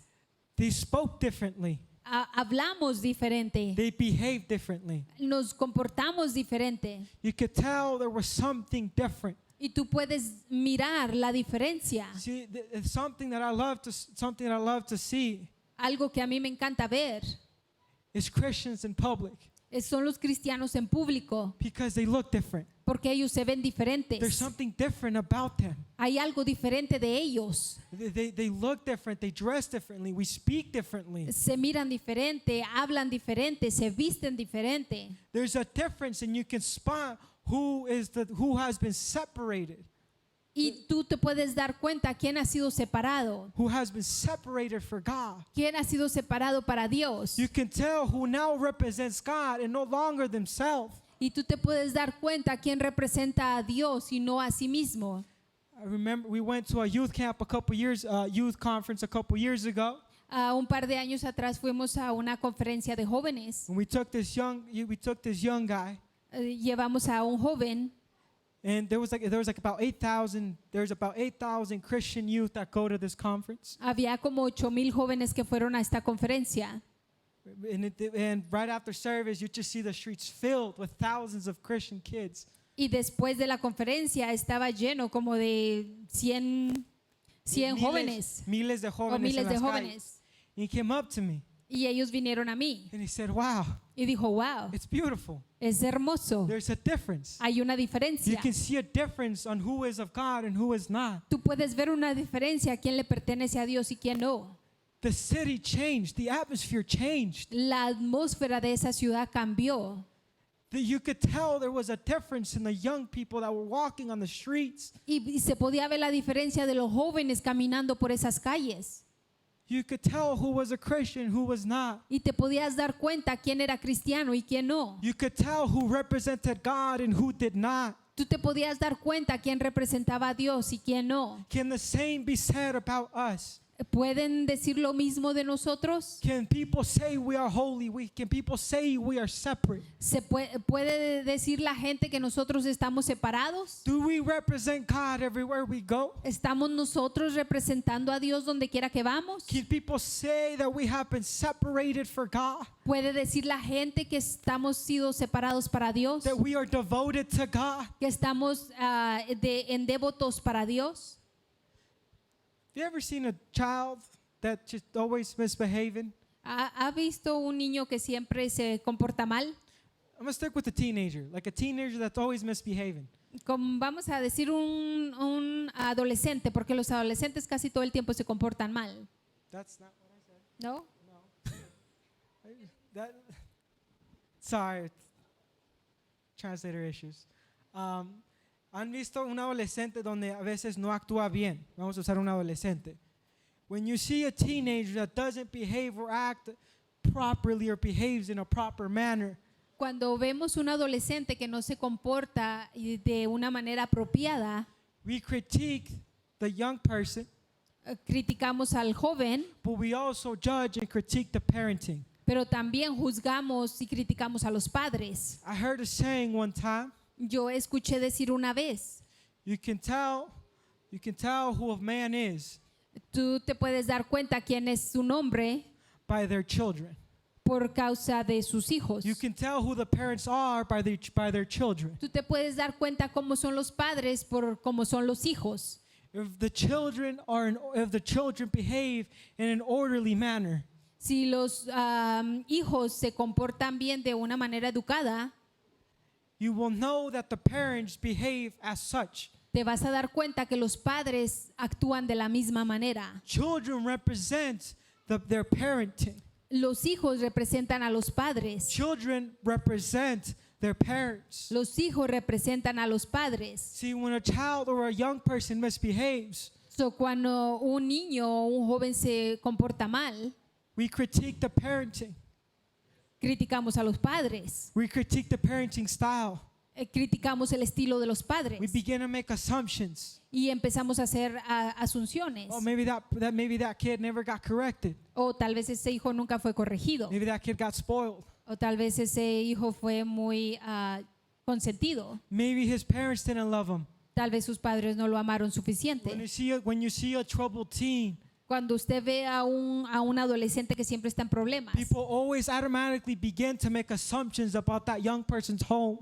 Speaker 1: They spoke differently.
Speaker 2: Hablamos diferente.
Speaker 1: They behaved differently.
Speaker 2: Nos comportamos diferente.
Speaker 1: You could tell there was something different.
Speaker 2: Y tú puedes mirar la diferencia.
Speaker 1: See, it's something that I love to see
Speaker 2: Algo que a mí me encanta ver
Speaker 1: is Christians in public,
Speaker 2: son los cristianos en público,
Speaker 1: because they look different.
Speaker 2: porque ellos se ven
Speaker 1: There's
Speaker 2: diferentes.
Speaker 1: something different about them.
Speaker 2: Hay algo diferente de ellos.
Speaker 1: They look different. They dress differently. We speak differently.
Speaker 2: Se miran diferente, hablan diferente, se visten diferente.
Speaker 1: There's a difference, and you can spot who has been separated,
Speaker 2: Y tú te puedes dar cuenta quién ha sido separado,
Speaker 1: who has been separated for God.
Speaker 2: quién ha sido separado para Dios.
Speaker 1: You can tell who now represents God and no longer themselves.
Speaker 2: Y tú te puedes dar cuenta quién representa a Dios y no a sí mismo.
Speaker 1: I remember we went to a youth conference a couple years ago,
Speaker 2: Un par de años atrás fuimos a una conferencia de jóvenes.
Speaker 1: and we took this young guy,
Speaker 2: Llevamos a un joven
Speaker 1: and there was about 8,000 Christian youth that go to this conference.
Speaker 2: Había como 8,000 jóvenes que fueron a esta conferencia.
Speaker 1: And right after service, you just see the streets filled with thousands of Christian kids.
Speaker 2: Y después de la conferencia estaba lleno como de 100 jóvenes
Speaker 1: Miles de
Speaker 2: o
Speaker 1: jóvenes en
Speaker 2: miles de
Speaker 1: las calles.
Speaker 2: jóvenes.
Speaker 1: And he came up to me
Speaker 2: Y ellos vinieron a mí
Speaker 1: and he said, "Wow,
Speaker 2: y dijo, wow,
Speaker 1: it's beautiful.
Speaker 2: es hermoso.
Speaker 1: There's a difference.
Speaker 2: Hay una
Speaker 1: You
Speaker 2: diferencia.
Speaker 1: can see a difference on who is of God and who is not."
Speaker 2: Tú puedes ver una diferencia a quién le pertenece a Dios y quién no.
Speaker 1: The city changed. The atmosphere changed.
Speaker 2: La atmósfera de esa ciudad cambió.
Speaker 1: You could tell there was a difference in the young people that were walking on the streets.
Speaker 2: Y se podía ver la diferencia de los jóvenes caminando por esas calles.
Speaker 1: You could tell who was a Christian, who was not.
Speaker 2: Y te podías dar cuenta quién era cristiano y quién no.
Speaker 1: You could tell who represented God and who did not.
Speaker 2: Tú te podías dar cuenta quién representaba a Dios y quién no.
Speaker 1: Can the same be said about us?
Speaker 2: ¿Pueden decir lo mismo de nosotros?
Speaker 1: Can people say we are holy? Can people say we are separate?
Speaker 2: ¿Se puede decir la gente que nosotros estamos separados?
Speaker 1: Do we represent God everywhere we go?
Speaker 2: ¿Estamos nosotros representando a Dios donde quiera que vamos?
Speaker 1: Can people say that we have been separated for God?
Speaker 2: ¿Puede decir la gente que estamos sido separados para Dios?
Speaker 1: That we are devoted to God?
Speaker 2: ¿Que estamos en devotos para Dios?
Speaker 1: you ever seen a child that just always misbehaving?
Speaker 2: ¿Ha visto un niño que siempre se comporta mal?
Speaker 1: I'm gonna stick with the teenager, like a teenager that's always misbehaving.
Speaker 2: Como vamos a decir un adolescente, porque los adolescentes casi todo el tiempo se comportan mal,
Speaker 1: That's not what I said.
Speaker 2: ¿no?
Speaker 1: Sorry, translator issues. ¿Han visto un adolescente donde a veces no actúa bien? Vamos a usar un adolescente. When you see a teenager that doesn't behave or act properly or behaves in a proper manner,
Speaker 2: Cuando vemos un adolescente que no se comporta de una manera apropiada,
Speaker 1: we critique the young person,
Speaker 2: criticamos al joven,
Speaker 1: but we also judge and critique the parenting.
Speaker 2: pero también juzgamos y criticamos a los padres.
Speaker 1: I heard a saying one time,
Speaker 2: Yo escuché decir una vez,
Speaker 1: you can tell who a man is
Speaker 2: tú te puedes dar cuenta quién es un hombre
Speaker 1: by their children.
Speaker 2: por causa de sus hijos.
Speaker 1: You can tell who the parents are by their children.
Speaker 2: Tú te puedes dar cuenta cómo son los padres por cómo son los hijos.
Speaker 1: If the children behave in an orderly manner,
Speaker 2: Si los hijos se comportan bien de una manera educada,
Speaker 1: you will know that the parents behave as such.
Speaker 2: te vas a dar cuenta que los padres actúan de la misma manera.
Speaker 1: Children represent their parenting.
Speaker 2: Los hijos representan a los padres.
Speaker 1: Children represent their parents.
Speaker 2: Los hijos representan a los padres.
Speaker 1: See, when a child or a young person misbehaves,
Speaker 2: So, cuando un niño o un joven se comporta mal,
Speaker 1: we critique the parenting.
Speaker 2: criticamos a los padres.
Speaker 1: We critique the parenting style.
Speaker 2: Criticamos el estilo de los padres.
Speaker 1: We begin to make assumptions.
Speaker 2: Y empezamos a hacer asunciones.
Speaker 1: Oh, maybe that kid never got corrected.
Speaker 2: O tal vez ese hijo nunca fue corregido.
Speaker 1: Maybe that kid got spoiled.
Speaker 2: O tal vez ese hijo fue muy consentido.
Speaker 1: Maybe his parents didn't love him.
Speaker 2: Tal vez sus padres no lo amaron suficiente.
Speaker 1: When you see a troubled teen,
Speaker 2: Cuando usted ve a un adolescente que siempre está en problemas,
Speaker 1: people always automatically begin to make assumptions about that young person's home.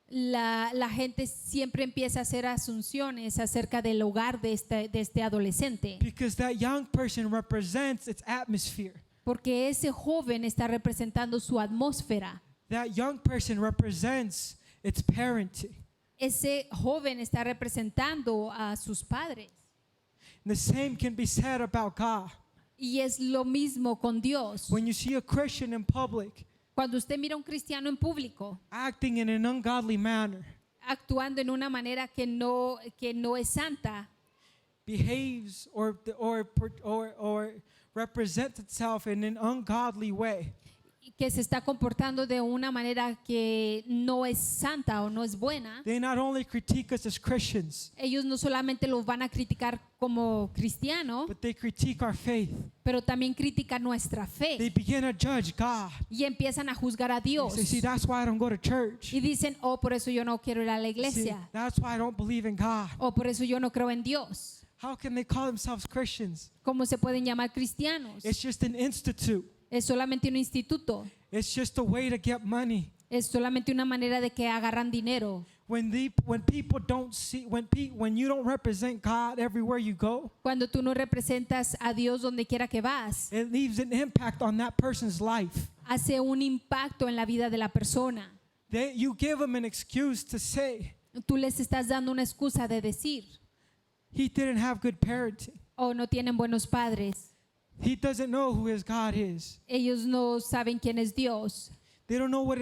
Speaker 2: la gente siempre empieza a hacer asunciones acerca del hogar de este adolescente.
Speaker 1: Because that young person represents its atmosphere.
Speaker 2: Porque ese joven está representando su atmósfera.
Speaker 1: That young person represents its parenting.
Speaker 2: Ese joven está representando a sus padres.
Speaker 1: And the same can be said about God.
Speaker 2: Y es lo mismo con Dios.
Speaker 1: When you see a Christian in public
Speaker 2: Cuando usted mira a un cristiano en público
Speaker 1: acting in an ungodly manner,
Speaker 2: actuando en una manera que no es santa,
Speaker 1: behaves or represents itself in an ungodly way,
Speaker 2: que se está comportando de una manera que no es santa o no es buena,
Speaker 1: they not only critique us as Christians,
Speaker 2: ellos no solamente los van a criticar como cristiano,
Speaker 1: but they critique our faith.
Speaker 2: pero también critican nuestra
Speaker 1: They
Speaker 2: fe
Speaker 1: begin to judge God.
Speaker 2: y empiezan a juzgar a
Speaker 1: They
Speaker 2: Dios
Speaker 1: say, see, that's why I don't go to church.
Speaker 2: y dicen, oh, por eso yo no quiero ir a la
Speaker 1: See,
Speaker 2: iglesia,
Speaker 1: that's why I don't believe in God.
Speaker 2: o por eso yo no creo en Dios.
Speaker 1: How can they call themselves Christians?
Speaker 2: ¿Cómo se pueden llamar cristianos?
Speaker 1: It's just an institute.
Speaker 2: Es solamente un instituto,
Speaker 1: It's just a way to get money.
Speaker 2: es solamente una manera de que agarran dinero.
Speaker 1: When people don't see, when you don't represent God everywhere you go,
Speaker 2: Cuando tú no representas a Dios donde quiera que vas,
Speaker 1: it leaves an impact on that person's life.
Speaker 2: hace un impacto en la vida de la persona.
Speaker 1: You give them an excuse to say
Speaker 2: Tú les estás dando una excusa de decir,
Speaker 1: he didn't have good parenting.
Speaker 2: oh, no tienen buenos padres,
Speaker 1: He doesn't know who his God is.
Speaker 2: ellos no saben quién es Dios,
Speaker 1: They don't know what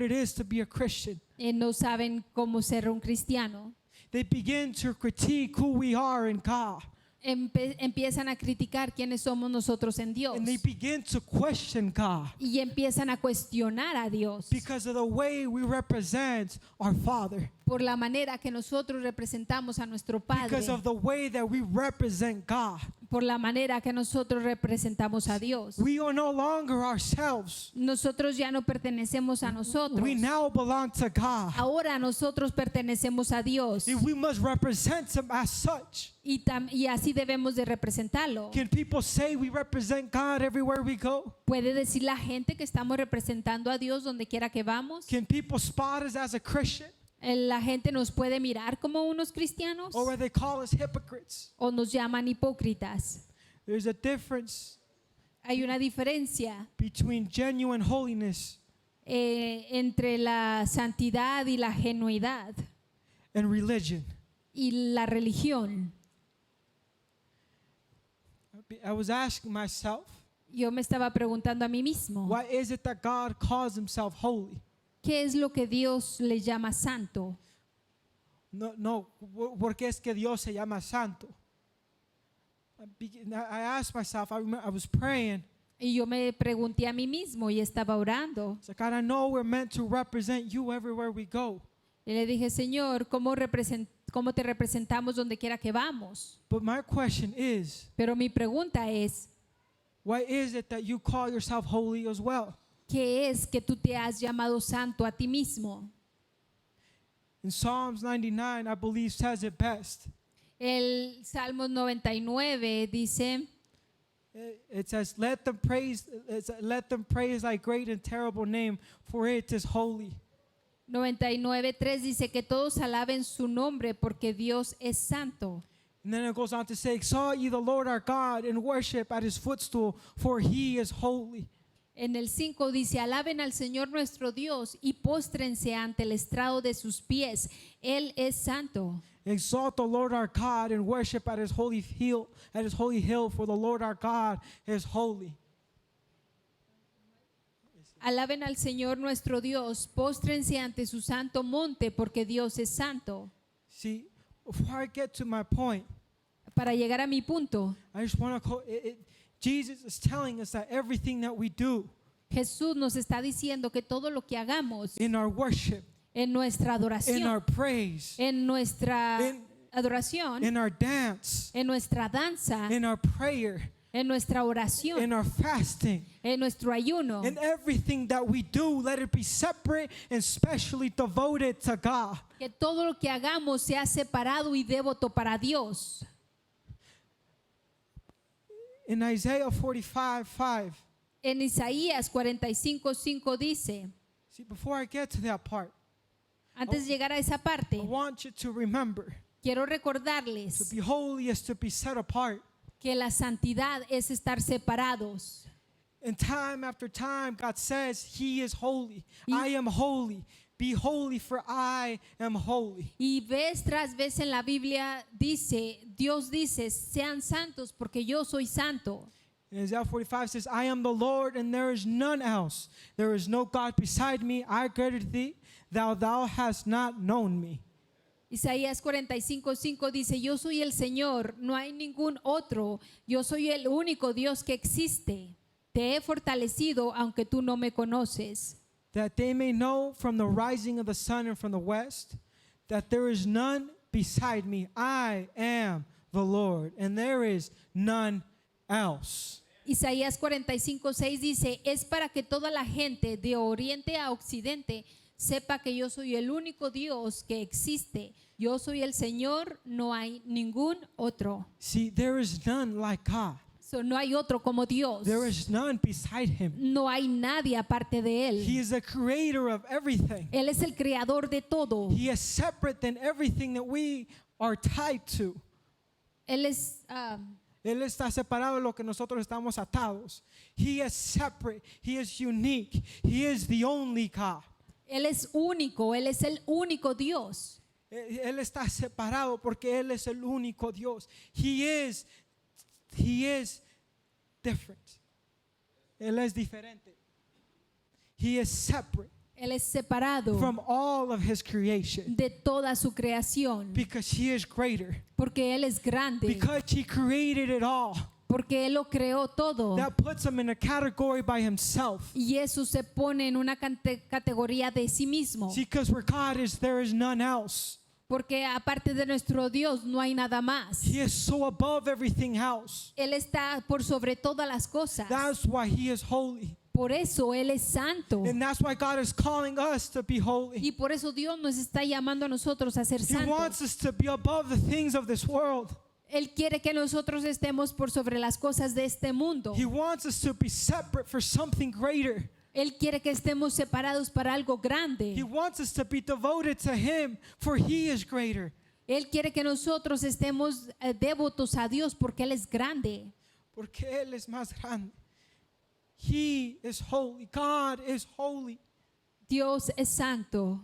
Speaker 1: it is to be a Christian.
Speaker 2: no saben cómo ser un cristiano.
Speaker 1: They begin to critique who we are in God.
Speaker 2: Empiezan a criticar quiénes somos nosotros en Dios
Speaker 1: And they begin to question God
Speaker 2: y empiezan a cuestionar a Dios
Speaker 1: because of the way we represent our Father.
Speaker 2: por la manera que nosotros representamos a nuestro Padre,
Speaker 1: Because of the way that we represent God.
Speaker 2: por la manera que nosotros representamos a Dios.
Speaker 1: We are no longer ourselves.
Speaker 2: Nosotros ya no pertenecemos a nosotros.
Speaker 1: We now belong to God.
Speaker 2: Ahora nosotros pertenecemos a Dios
Speaker 1: And we must represent Him as such.
Speaker 2: y así debemos de representarlo.
Speaker 1: Can people say we represent God everywhere we go?
Speaker 2: ¿Puede decir la gente que estamos representando a Dios donde quiera que vamos?
Speaker 1: Can people spot us as a Christian?
Speaker 2: La gente nos puede mirar como unos cristianos
Speaker 1: or they call us hypocrites.
Speaker 2: o nos llaman hipócritas.
Speaker 1: There's a difference
Speaker 2: Hay una diferencia
Speaker 1: between genuine holiness
Speaker 2: entre la santidad y la genuidad
Speaker 1: and religion.
Speaker 2: y la religión.
Speaker 1: I was asking myself,
Speaker 2: Yo me estaba preguntando a mí mismo,
Speaker 1: why is it that God calls himself holy?
Speaker 2: ¿qué es lo que Dios le llama santo?
Speaker 1: No, ¿por qué es que Dios se llama santo? I asked myself, I was praying.
Speaker 2: Y yo me pregunté a mí mismo y estaba orando.
Speaker 1: It's like, God, I know we're meant to represent you everywhere we go.
Speaker 2: Y le dije, Señor, ¿cómo te representamos donde quiera que vamos?
Speaker 1: But my question is,
Speaker 2: Pero mi pregunta es,
Speaker 1: why is it that you call yourself holy as well?
Speaker 2: ¿qué es que tú te has llamado santo a ti mismo?
Speaker 1: In Psalms 99, I believe says it best.
Speaker 2: El Salmos 99 dice,
Speaker 1: It says, let them praise thy great and terrible name, for it is holy.
Speaker 2: 99:3 dice que todos alaben su nombre porque Dios es santo.
Speaker 1: And then it goes on to say, exalt ye the Lord our God and worship at his footstool, for he is holy.
Speaker 2: En el 5 dice, alaben al Señor nuestro Dios y póstrense ante el estrado de sus pies. Él es santo.
Speaker 1: Exalt the Lord our God and worship at his holy hill, for the Lord our God is holy.
Speaker 2: Alaben al Señor nuestro Dios, póstrense ante su santo monte porque Dios es santo.
Speaker 1: See, before I get to my point,
Speaker 2: Para llegar a mi punto,
Speaker 1: I just want to Jesus is telling us that everything that we do
Speaker 2: Jesús nos está diciendo que todo lo que hagamos
Speaker 1: in our worship,
Speaker 2: en nuestra
Speaker 1: in
Speaker 2: adoración,
Speaker 1: our praise,
Speaker 2: en nuestra
Speaker 1: in
Speaker 2: adoración,
Speaker 1: in our dance,
Speaker 2: en nuestra danza,
Speaker 1: in our prayer,
Speaker 2: en nuestra oración,
Speaker 1: in our fasting,
Speaker 2: en nuestro ayuno,
Speaker 1: in everything that we do, let it be separate and specially devoted to God.
Speaker 2: que todo lo que hagamos sea separado y devoto para Dios.
Speaker 1: In Isaiah 45:5.
Speaker 2: En Isaías 45:5 dice,
Speaker 1: See, before I get to that part,
Speaker 2: antes de llegar a esa parte,
Speaker 1: I want you to remember,
Speaker 2: quiero
Speaker 1: to
Speaker 2: recordarles
Speaker 1: be holy is to be set apart.
Speaker 2: que la santidad es estar separados.
Speaker 1: And time after time, God says he is holy.
Speaker 2: Y-
Speaker 1: I am holy. Be holy, for I am holy.
Speaker 2: Y vez tras vez en la Biblia Dios dice, sean santos porque yo soy santo.
Speaker 1: And Isaiah 45 says, I am the Lord, and there is none else. There is no God beside me. I created thee, thou hast not known me.
Speaker 2: Isaías 45:5 dice, yo soy el Señor, no hay ningún otro, yo soy el único Dios que existe. Te he fortalecido aunque tú no me conoces.
Speaker 1: That they may know from the rising of the sun and from the west, that there is none beside me. I am the Lord, and there is none else.
Speaker 2: Isaías 45:6 dice, es para que toda la gente de oriente a occidente sepa que yo soy el único Dios que existe. Yo soy el Señor, no hay ningún otro.
Speaker 1: See, there is none like God.
Speaker 2: So, no hay otro como Dios.
Speaker 1: There is none beside him.
Speaker 2: No hay nadie aparte de Él.
Speaker 1: He is the creator of everything.
Speaker 2: Él es el creador de todo.
Speaker 1: He is separate than everything that we are tied to.
Speaker 2: Él es
Speaker 1: Él está separado de lo que nosotros estamos atados. He is separate. He is unique. He is the only God.
Speaker 2: Él es único, Él es el único Dios.
Speaker 1: Él está separado porque Él es el único Dios. He is different. Él es diferente. He is separate
Speaker 2: Él es separado
Speaker 1: from all of his creation
Speaker 2: de toda su creación
Speaker 1: because he is greater.
Speaker 2: porque Él es grande,
Speaker 1: Because he created it all.
Speaker 2: porque Él lo creó todo.
Speaker 1: That puts him in a category by himself.
Speaker 2: Y eso se pone en una categoría de sí mismo.
Speaker 1: See, because where God is, there is none else.
Speaker 2: Porque aparte de nuestro Dios no hay nada más.
Speaker 1: He is so above everything else.
Speaker 2: Él está por sobre todas las cosas.
Speaker 1: That's why he is holy.
Speaker 2: Por eso Él es santo.
Speaker 1: And that's why God is calling us to be holy.
Speaker 2: Y por eso Dios nos está llamando a nosotros a ser
Speaker 1: He
Speaker 2: santos.
Speaker 1: wants us to be above the things of this world.
Speaker 2: Él quiere que nosotros estemos por sobre las cosas de este mundo.
Speaker 1: He wants us to be separate for something greater.
Speaker 2: Él quiere que estemos separados para algo
Speaker 1: He
Speaker 2: grande.
Speaker 1: wants us to be devoted to Him, for He is greater.
Speaker 2: Él quiere que nosotros estemos devotos a Dios porque Él es grande.
Speaker 1: Porque Él es más grande. He is holy. God is holy.
Speaker 2: Dios es santo.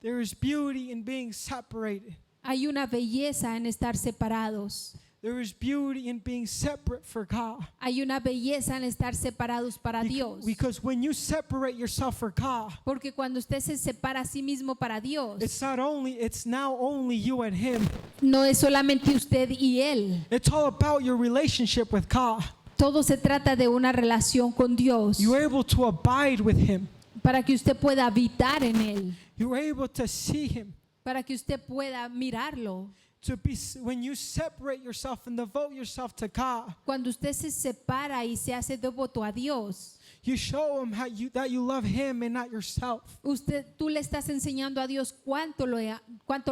Speaker 1: There is beauty in being separated.
Speaker 2: Hay una belleza en estar separados.
Speaker 1: There is beauty in being separate for God.
Speaker 2: Hay una belleza en estar separados para Dios.
Speaker 1: Because when you separate yourself for God,
Speaker 2: Porque cuando usted se separa a sí mismo para Dios,
Speaker 1: it's now only you and Him.
Speaker 2: no es solamente usted y Él.
Speaker 1: It's all about your relationship with God.
Speaker 2: Todo se trata de una relación con Dios
Speaker 1: You're able to abide with Him.
Speaker 2: para que usted pueda habitar en Él,
Speaker 1: You're able to see Him.
Speaker 2: para que usted pueda mirarlo.
Speaker 1: When you separate yourself and devote yourself to God,
Speaker 2: Cuando usted se separa y se hace devoto a Dios,
Speaker 1: you show Him that you love Him and not yourself.
Speaker 2: tú le estás enseñando a Dios cuánto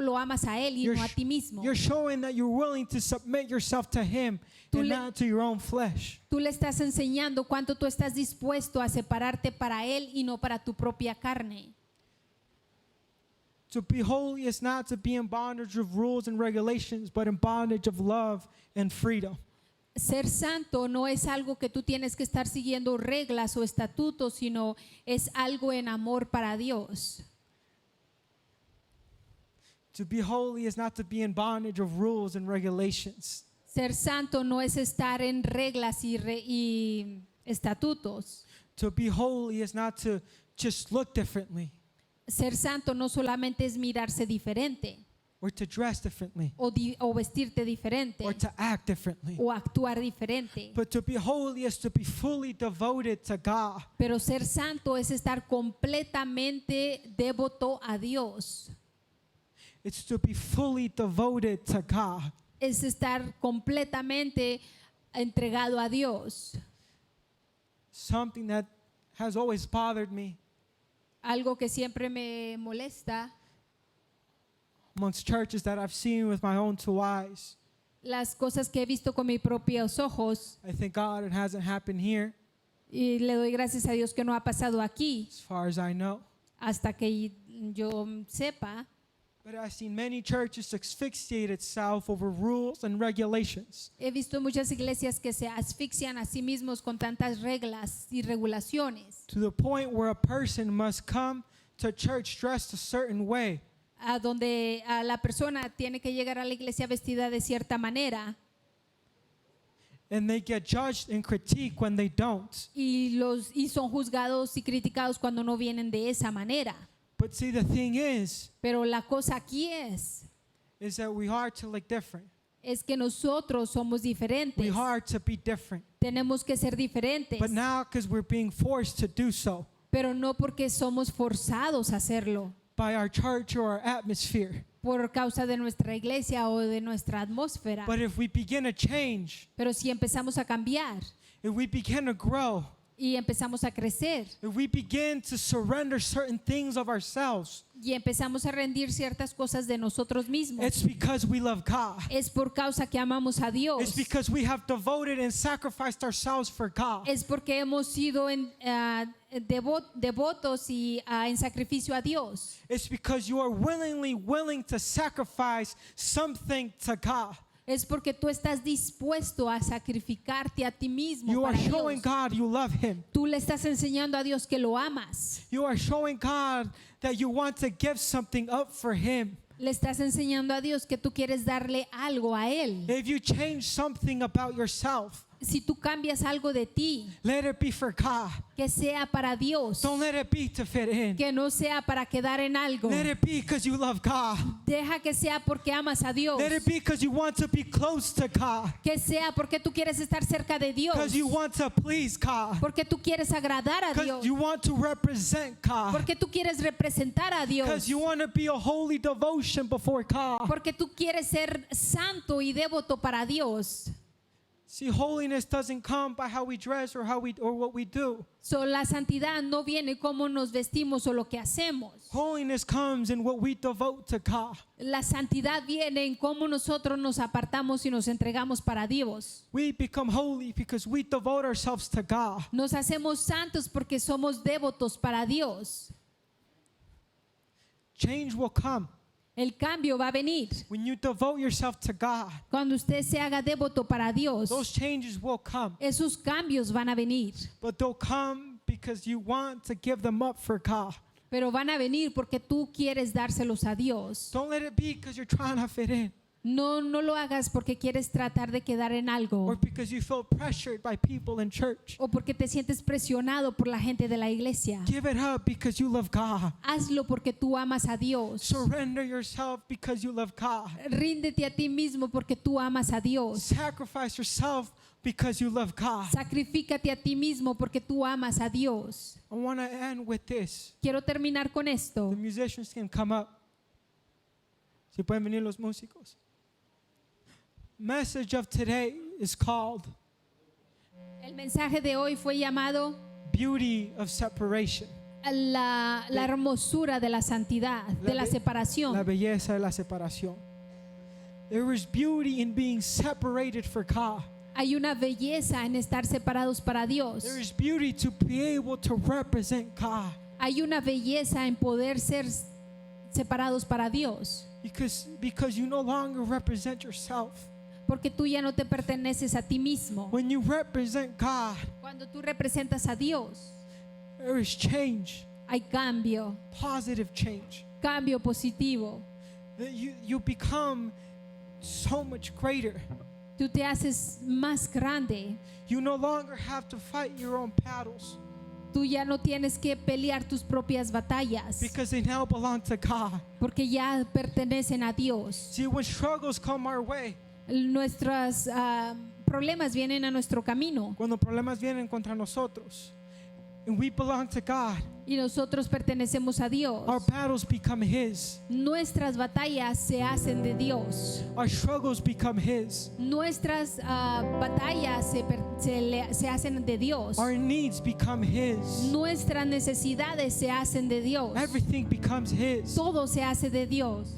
Speaker 2: lo amas a Él y no a ti mismo.
Speaker 1: You're showing that you're willing to submit yourself to Him and not to your own flesh.
Speaker 2: Tú le estás enseñando cuánto tú estás dispuesto a separarte para Él y no para tu propia carne.
Speaker 1: To be holy is not to be in bondage of rules and regulations, but in bondage of love and freedom.
Speaker 2: Ser santo no es algo que tú tienes que estar siguiendo reglas o estatutos, sino es algo en amor para Dios.
Speaker 1: To be holy is not to be in bondage of rules and regulations.
Speaker 2: Ser santo no es estar en reglas y estatutos.
Speaker 1: To be holy is not to just look differently
Speaker 2: Ser santo no solamente es mirarse diferente
Speaker 1: or to dress differently
Speaker 2: o vestirte diferente
Speaker 1: or to act differently.
Speaker 2: o actuar diferente.
Speaker 1: But to be holy is to be fully devoted to God.
Speaker 2: Pero ser santo es estar completamente devoto a Dios.
Speaker 1: It's to be fully devoted to God.
Speaker 2: Es estar completamente entregado a Dios.
Speaker 1: Something that has always bothered me
Speaker 2: Algo que siempre me molesta,
Speaker 1: amongst churches that I've seen with my own two eyes.
Speaker 2: las cosas que he visto con mis propios ojos,
Speaker 1: I thank God it hasn't happened here,
Speaker 2: y le doy gracias a Dios que no ha pasado aquí,
Speaker 1: as far as I know.
Speaker 2: hasta que yo sepa.
Speaker 1: But I've seen many churches asphyxiate itself over rules and regulations.
Speaker 2: He visto muchas iglesias que se asfixian a sí mismos con tantas reglas y regulaciones,
Speaker 1: To the point where a person must come to church dressed a certain way.
Speaker 2: a donde a la persona tiene que llegar a la iglesia vestida de cierta manera
Speaker 1: And they get judged and critiqued when they don't.
Speaker 2: y son juzgados y criticados cuando no vienen de esa manera.
Speaker 1: But see, the thing is
Speaker 2: Pero la cosa aquí es
Speaker 1: that we are to look different.
Speaker 2: que nosotros somos diferentes.
Speaker 1: We are to be different.
Speaker 2: Tenemos que ser diferentes,
Speaker 1: But now, because we're being forced to do so
Speaker 2: pero no porque somos forzados a hacerlo
Speaker 1: by our church or our atmosphere.
Speaker 2: por causa de nuestra iglesia o de nuestra atmósfera.
Speaker 1: But if we begin to change,
Speaker 2: Pero si empezamos a cambiar
Speaker 1: if we begin to grow,
Speaker 2: y empezamos a crecer
Speaker 1: if we begin to surrender certain things of ourselves,
Speaker 2: y empezamos a rendir ciertas cosas de nosotros mismos,
Speaker 1: it's because we love God.
Speaker 2: es por causa que amamos a Dios.
Speaker 1: It's because we have devoted and sacrificed ourselves for God.
Speaker 2: Es porque hemos sido devotos y en sacrificio a Dios.
Speaker 1: It's because you are willing to sacrifice something to God.
Speaker 2: Es porque tú estás dispuesto a sacrificarte a ti mismo
Speaker 1: You are
Speaker 2: para
Speaker 1: showing
Speaker 2: Dios.
Speaker 1: God you love Him.
Speaker 2: Tú le estás enseñando a Dios que lo amas.
Speaker 1: You are showing God that you want to give something up for Him.
Speaker 2: Le estás enseñando a Dios que tú quieres darle algo a Él.
Speaker 1: If you change something about yourself,
Speaker 2: Si tú cambias algo de ti,
Speaker 1: let it be for God.
Speaker 2: que sea para Dios,
Speaker 1: Don't let it be to fit in.
Speaker 2: que no sea para quedar en algo.
Speaker 1: Let it be because you love God.
Speaker 2: Deja que sea porque amas a Dios.
Speaker 1: Let it be because you want to be close to God.
Speaker 2: Que sea porque tú quieres estar cerca de Dios.
Speaker 1: Because you want to please God.
Speaker 2: Porque tú quieres agradar a
Speaker 1: Because
Speaker 2: Dios.
Speaker 1: you want to represent God.
Speaker 2: Porque tú quieres representar a Dios.
Speaker 1: Because you want to be a holy devotion before God.
Speaker 2: Porque tú quieres ser santo y devoto para Dios.
Speaker 1: See, holiness doesn't come by how we dress or what we do.
Speaker 2: So, la santidad no viene como nos vestimos o lo que hacemos.
Speaker 1: Holiness comes in what we devote to God.
Speaker 2: La santidad viene en cómo nosotros nos apartamos y nos entregamos para Dios.
Speaker 1: We become holy because we devote ourselves to God.
Speaker 2: Nos hacemos santos porque somos devotos para Dios.
Speaker 1: Change will come
Speaker 2: El cambio va a venir.
Speaker 1: when you devote yourself to God.
Speaker 2: Cuando usted se haga devoto para Dios,
Speaker 1: Those changes will come,
Speaker 2: esos cambios van a venir.
Speaker 1: but they'll come because you want to give them up for God.
Speaker 2: Pero van a venir porque tú quieres dárselos a Dios.
Speaker 1: Don't let it be because you're trying to fit in
Speaker 2: No lo hagas porque quieres tratar de quedar en
Speaker 1: or
Speaker 2: algo.
Speaker 1: because you feel pressured by people in church.
Speaker 2: O porque te sientes presionado por la gente de la iglesia.
Speaker 1: Give it up because you love God.
Speaker 2: Hazlo porque tú amas a Dios.
Speaker 1: Surrender yourself because you love God.
Speaker 2: Ríndete a ti mismo porque tú amas a Dios.
Speaker 1: Sacrifice yourself because you love God.
Speaker 2: Sacrifícate a ti mismo porque tú amas a Dios.
Speaker 1: I want to end with this.
Speaker 2: Quiero terminar con esto.
Speaker 1: The musicians can come up. Si pueden venir los músicos. Message of today is called
Speaker 2: El mensaje de hoy fue llamado
Speaker 1: Beauty of Separation.
Speaker 2: la hermosura de la santidad, de la
Speaker 1: La
Speaker 2: separación.
Speaker 1: belleza de la separación. There is beauty in being separated for God.
Speaker 2: Hay una belleza en estar separados para Dios.
Speaker 1: There is beauty to be able to represent God.
Speaker 2: Hay una belleza en poder ser separados para Dios.
Speaker 1: Because you no longer represent yourself.
Speaker 2: Porque tú ya no te perteneces a ti mismo.
Speaker 1: When you represent God,
Speaker 2: Cuando tú representas a Dios,
Speaker 1: there is change,
Speaker 2: hay cambio,
Speaker 1: positive change.
Speaker 2: cambio positivo.
Speaker 1: That you become so much greater.
Speaker 2: Tú te haces más grande.
Speaker 1: You no longer have to fight your own battles
Speaker 2: Tú ya no tienes que pelear tus propias batallas
Speaker 1: because they now belong to God.
Speaker 2: porque ya pertenecen a Dios.
Speaker 1: See, when struggles come our way,
Speaker 2: Nuestros problemas vienen a nuestro camino
Speaker 1: cuando problemas vienen contra nosotros, and we belong to God,
Speaker 2: y nosotros pertenecemos a Dios.
Speaker 1: our battles become His.
Speaker 2: Nuestras batallas se hacen de Dios.
Speaker 1: Our struggles become His.
Speaker 2: Nuestras batallas se hacen de Dios.
Speaker 1: Our needs become His.
Speaker 2: Nuestras necesidades se hacen de Dios.
Speaker 1: Everything becomes His.
Speaker 2: Todo se hace de Dios.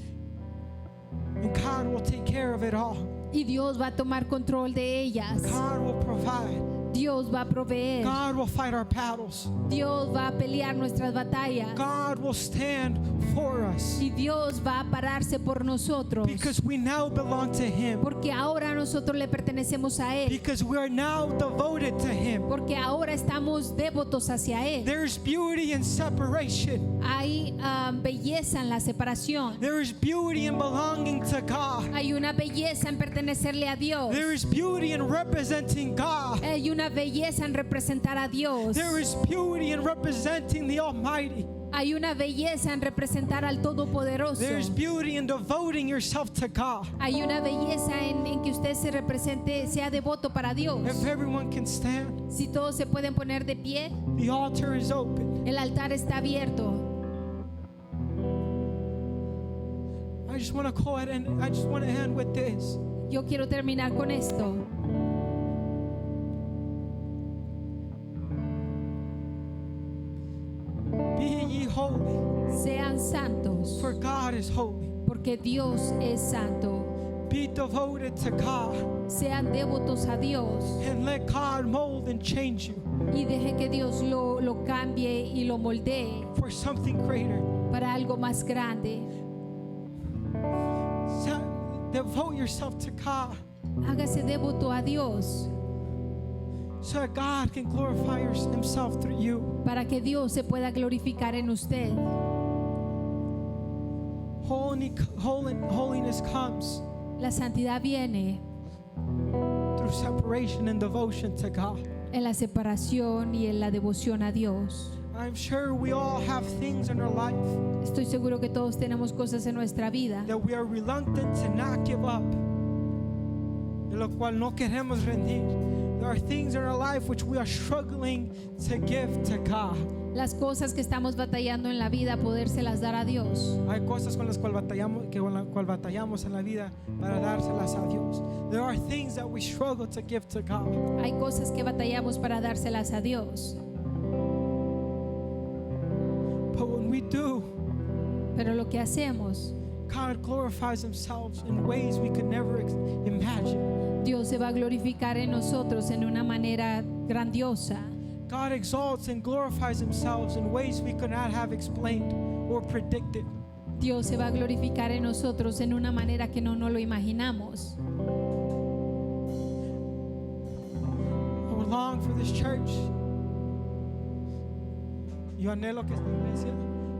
Speaker 1: And God will take care of it all.
Speaker 2: Y Dios va a tomar control de ellas.
Speaker 1: God will provide.
Speaker 2: Dios va a proveer.
Speaker 1: God will fight our battles.
Speaker 2: Dios va a pelear nuestras batallas.
Speaker 1: God will stand for us
Speaker 2: Y Dios va a pararse por nosotros.
Speaker 1: because we now belong to Him.
Speaker 2: Porque ahora nosotros le pertenecemos a Él.
Speaker 1: Because we are now devoted to Him.
Speaker 2: Porque ahora estamos devotos hacia Él.
Speaker 1: There's beauty in separation.
Speaker 2: Hay belleza en la separación.
Speaker 1: There is beauty in belonging to God.
Speaker 2: Hay una belleza en pertenecerle a Dios.
Speaker 1: There is beauty in representing God.
Speaker 2: Hay una belleza en representar a Dios.
Speaker 1: There is beauty in representing the Almighty.
Speaker 2: Hay una belleza en representar al Todopoderoso.
Speaker 1: There's beauty in devoting yourself to God.
Speaker 2: Hay una belleza en que usted se represente, sea devoto para Dios.
Speaker 1: If everyone can stand,
Speaker 2: Si todos se pueden poner de pie,
Speaker 1: the altar is open.
Speaker 2: el altar está abierto.
Speaker 1: I just want to go ahead and I just want to end with this.
Speaker 2: Yo quiero terminar con esto.
Speaker 1: Be ye holy,
Speaker 2: Sean santos,
Speaker 1: for God is holy.
Speaker 2: porque Dios es santo.
Speaker 1: Be devoted to God
Speaker 2: Sean devotos a Dios
Speaker 1: and let God mold and change you
Speaker 2: y deje que Dios lo cambie y lo moldee
Speaker 1: for something greater.
Speaker 2: para algo más grande.
Speaker 1: Devote yourself to God
Speaker 2: Hágase devoto a Dios
Speaker 1: so that God can glorify Himself through you.
Speaker 2: para que Dios se pueda glorificar en usted.
Speaker 1: Holiness comes
Speaker 2: La santidad viene
Speaker 1: through separation and devotion to God.
Speaker 2: en la separación y en la devoción a Dios.
Speaker 1: I'm sure we all have things in our life
Speaker 2: Estoy seguro que todos tenemos cosas en nuestra vida
Speaker 1: that we are reluctant to not give up, de lo cual no queremos rendir, There are things in our life which we are struggling to give to God.
Speaker 2: Las cosas que estamos batallando en la vida, podérselas dar a Dios.
Speaker 1: Hay cosas con las cuales batallamos en la vida para dárselas a Dios. There are things that we struggle to give to God.
Speaker 2: Hay cosas que batallamos para dárselas a Dios.
Speaker 1: But when we do,
Speaker 2: Pero lo que hacemos,
Speaker 1: God glorifies Himself in ways we could never imagine.
Speaker 2: Dios se va a glorificar en nosotros en una manera grandiosa.
Speaker 1: God exalts and glorifies Himself in ways we could not have explained or predicted.
Speaker 2: Dios se va a glorificar en nosotros en una manera que no nos lo imaginamos.
Speaker 1: I would long for this church. Yo anhelo que esta iglesia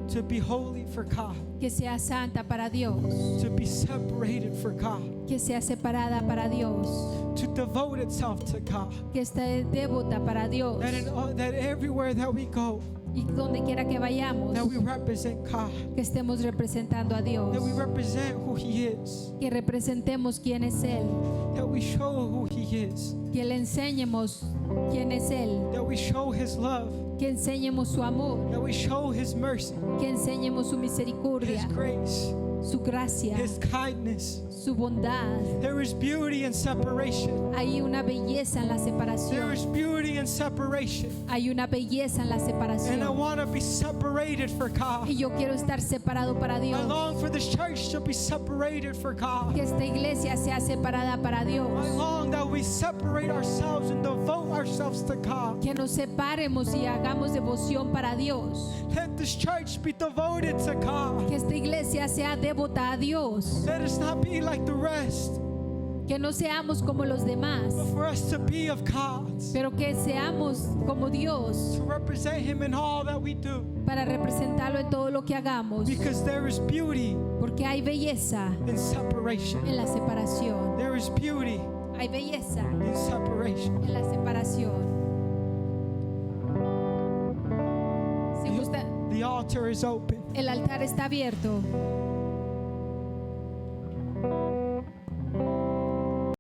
Speaker 1: to be holy for God,
Speaker 2: Que sea santa para Dios,
Speaker 1: to be separated for God,
Speaker 2: que sea separada para Dios,
Speaker 1: to devote itself to God.
Speaker 2: que esté devota para Dios,
Speaker 1: That everywhere that we go,
Speaker 2: y donde quiera que vayamos,
Speaker 1: that we represent God,
Speaker 2: que estemos representando a Dios,
Speaker 1: that we represent who He is,
Speaker 2: que representemos quién es Él,
Speaker 1: that we show who He is,
Speaker 2: que le enseñemos quién es Él,
Speaker 1: that we show His love,
Speaker 2: que enseñemos su amor,
Speaker 1: that we show His mercy,
Speaker 2: que enseñemos su
Speaker 1: His
Speaker 2: misericordia,
Speaker 1: grace,
Speaker 2: su gracia,
Speaker 1: His kindness.
Speaker 2: su bondad.
Speaker 1: There is beauty in separation.
Speaker 2: Hay una belleza en la
Speaker 1: There
Speaker 2: separación.
Speaker 1: is beauty in separation.
Speaker 2: Hay una belleza en la
Speaker 1: And I
Speaker 2: separación.
Speaker 1: want to be separated for God.
Speaker 2: Y yo quiero estar separado para
Speaker 1: I
Speaker 2: Dios.
Speaker 1: long for this church to be separated for God.
Speaker 2: Que esta iglesia sea separada para
Speaker 1: I
Speaker 2: Dios.
Speaker 1: long that we separate ourselves and devote ourselves to God.
Speaker 2: Que nos separemos y hagamos devoción para Dios.
Speaker 1: Let this church be devoted to God.
Speaker 2: Que esta iglesia sea devota a Dios.
Speaker 1: Let us not be like the rest,
Speaker 2: Que no seamos como los demás,
Speaker 1: but for us to be of God's,
Speaker 2: pero que seamos como Dios
Speaker 1: to represent Him in all that we do.
Speaker 2: para representarlo en todo lo que hagamos.
Speaker 1: Because there is beauty
Speaker 2: Porque hay belleza
Speaker 1: in separation.
Speaker 2: en la separación.
Speaker 1: There is beauty
Speaker 2: Hay belleza
Speaker 1: in separation.
Speaker 2: en la separación. Si gusta,
Speaker 1: The altar is open.
Speaker 2: el altar está abierto.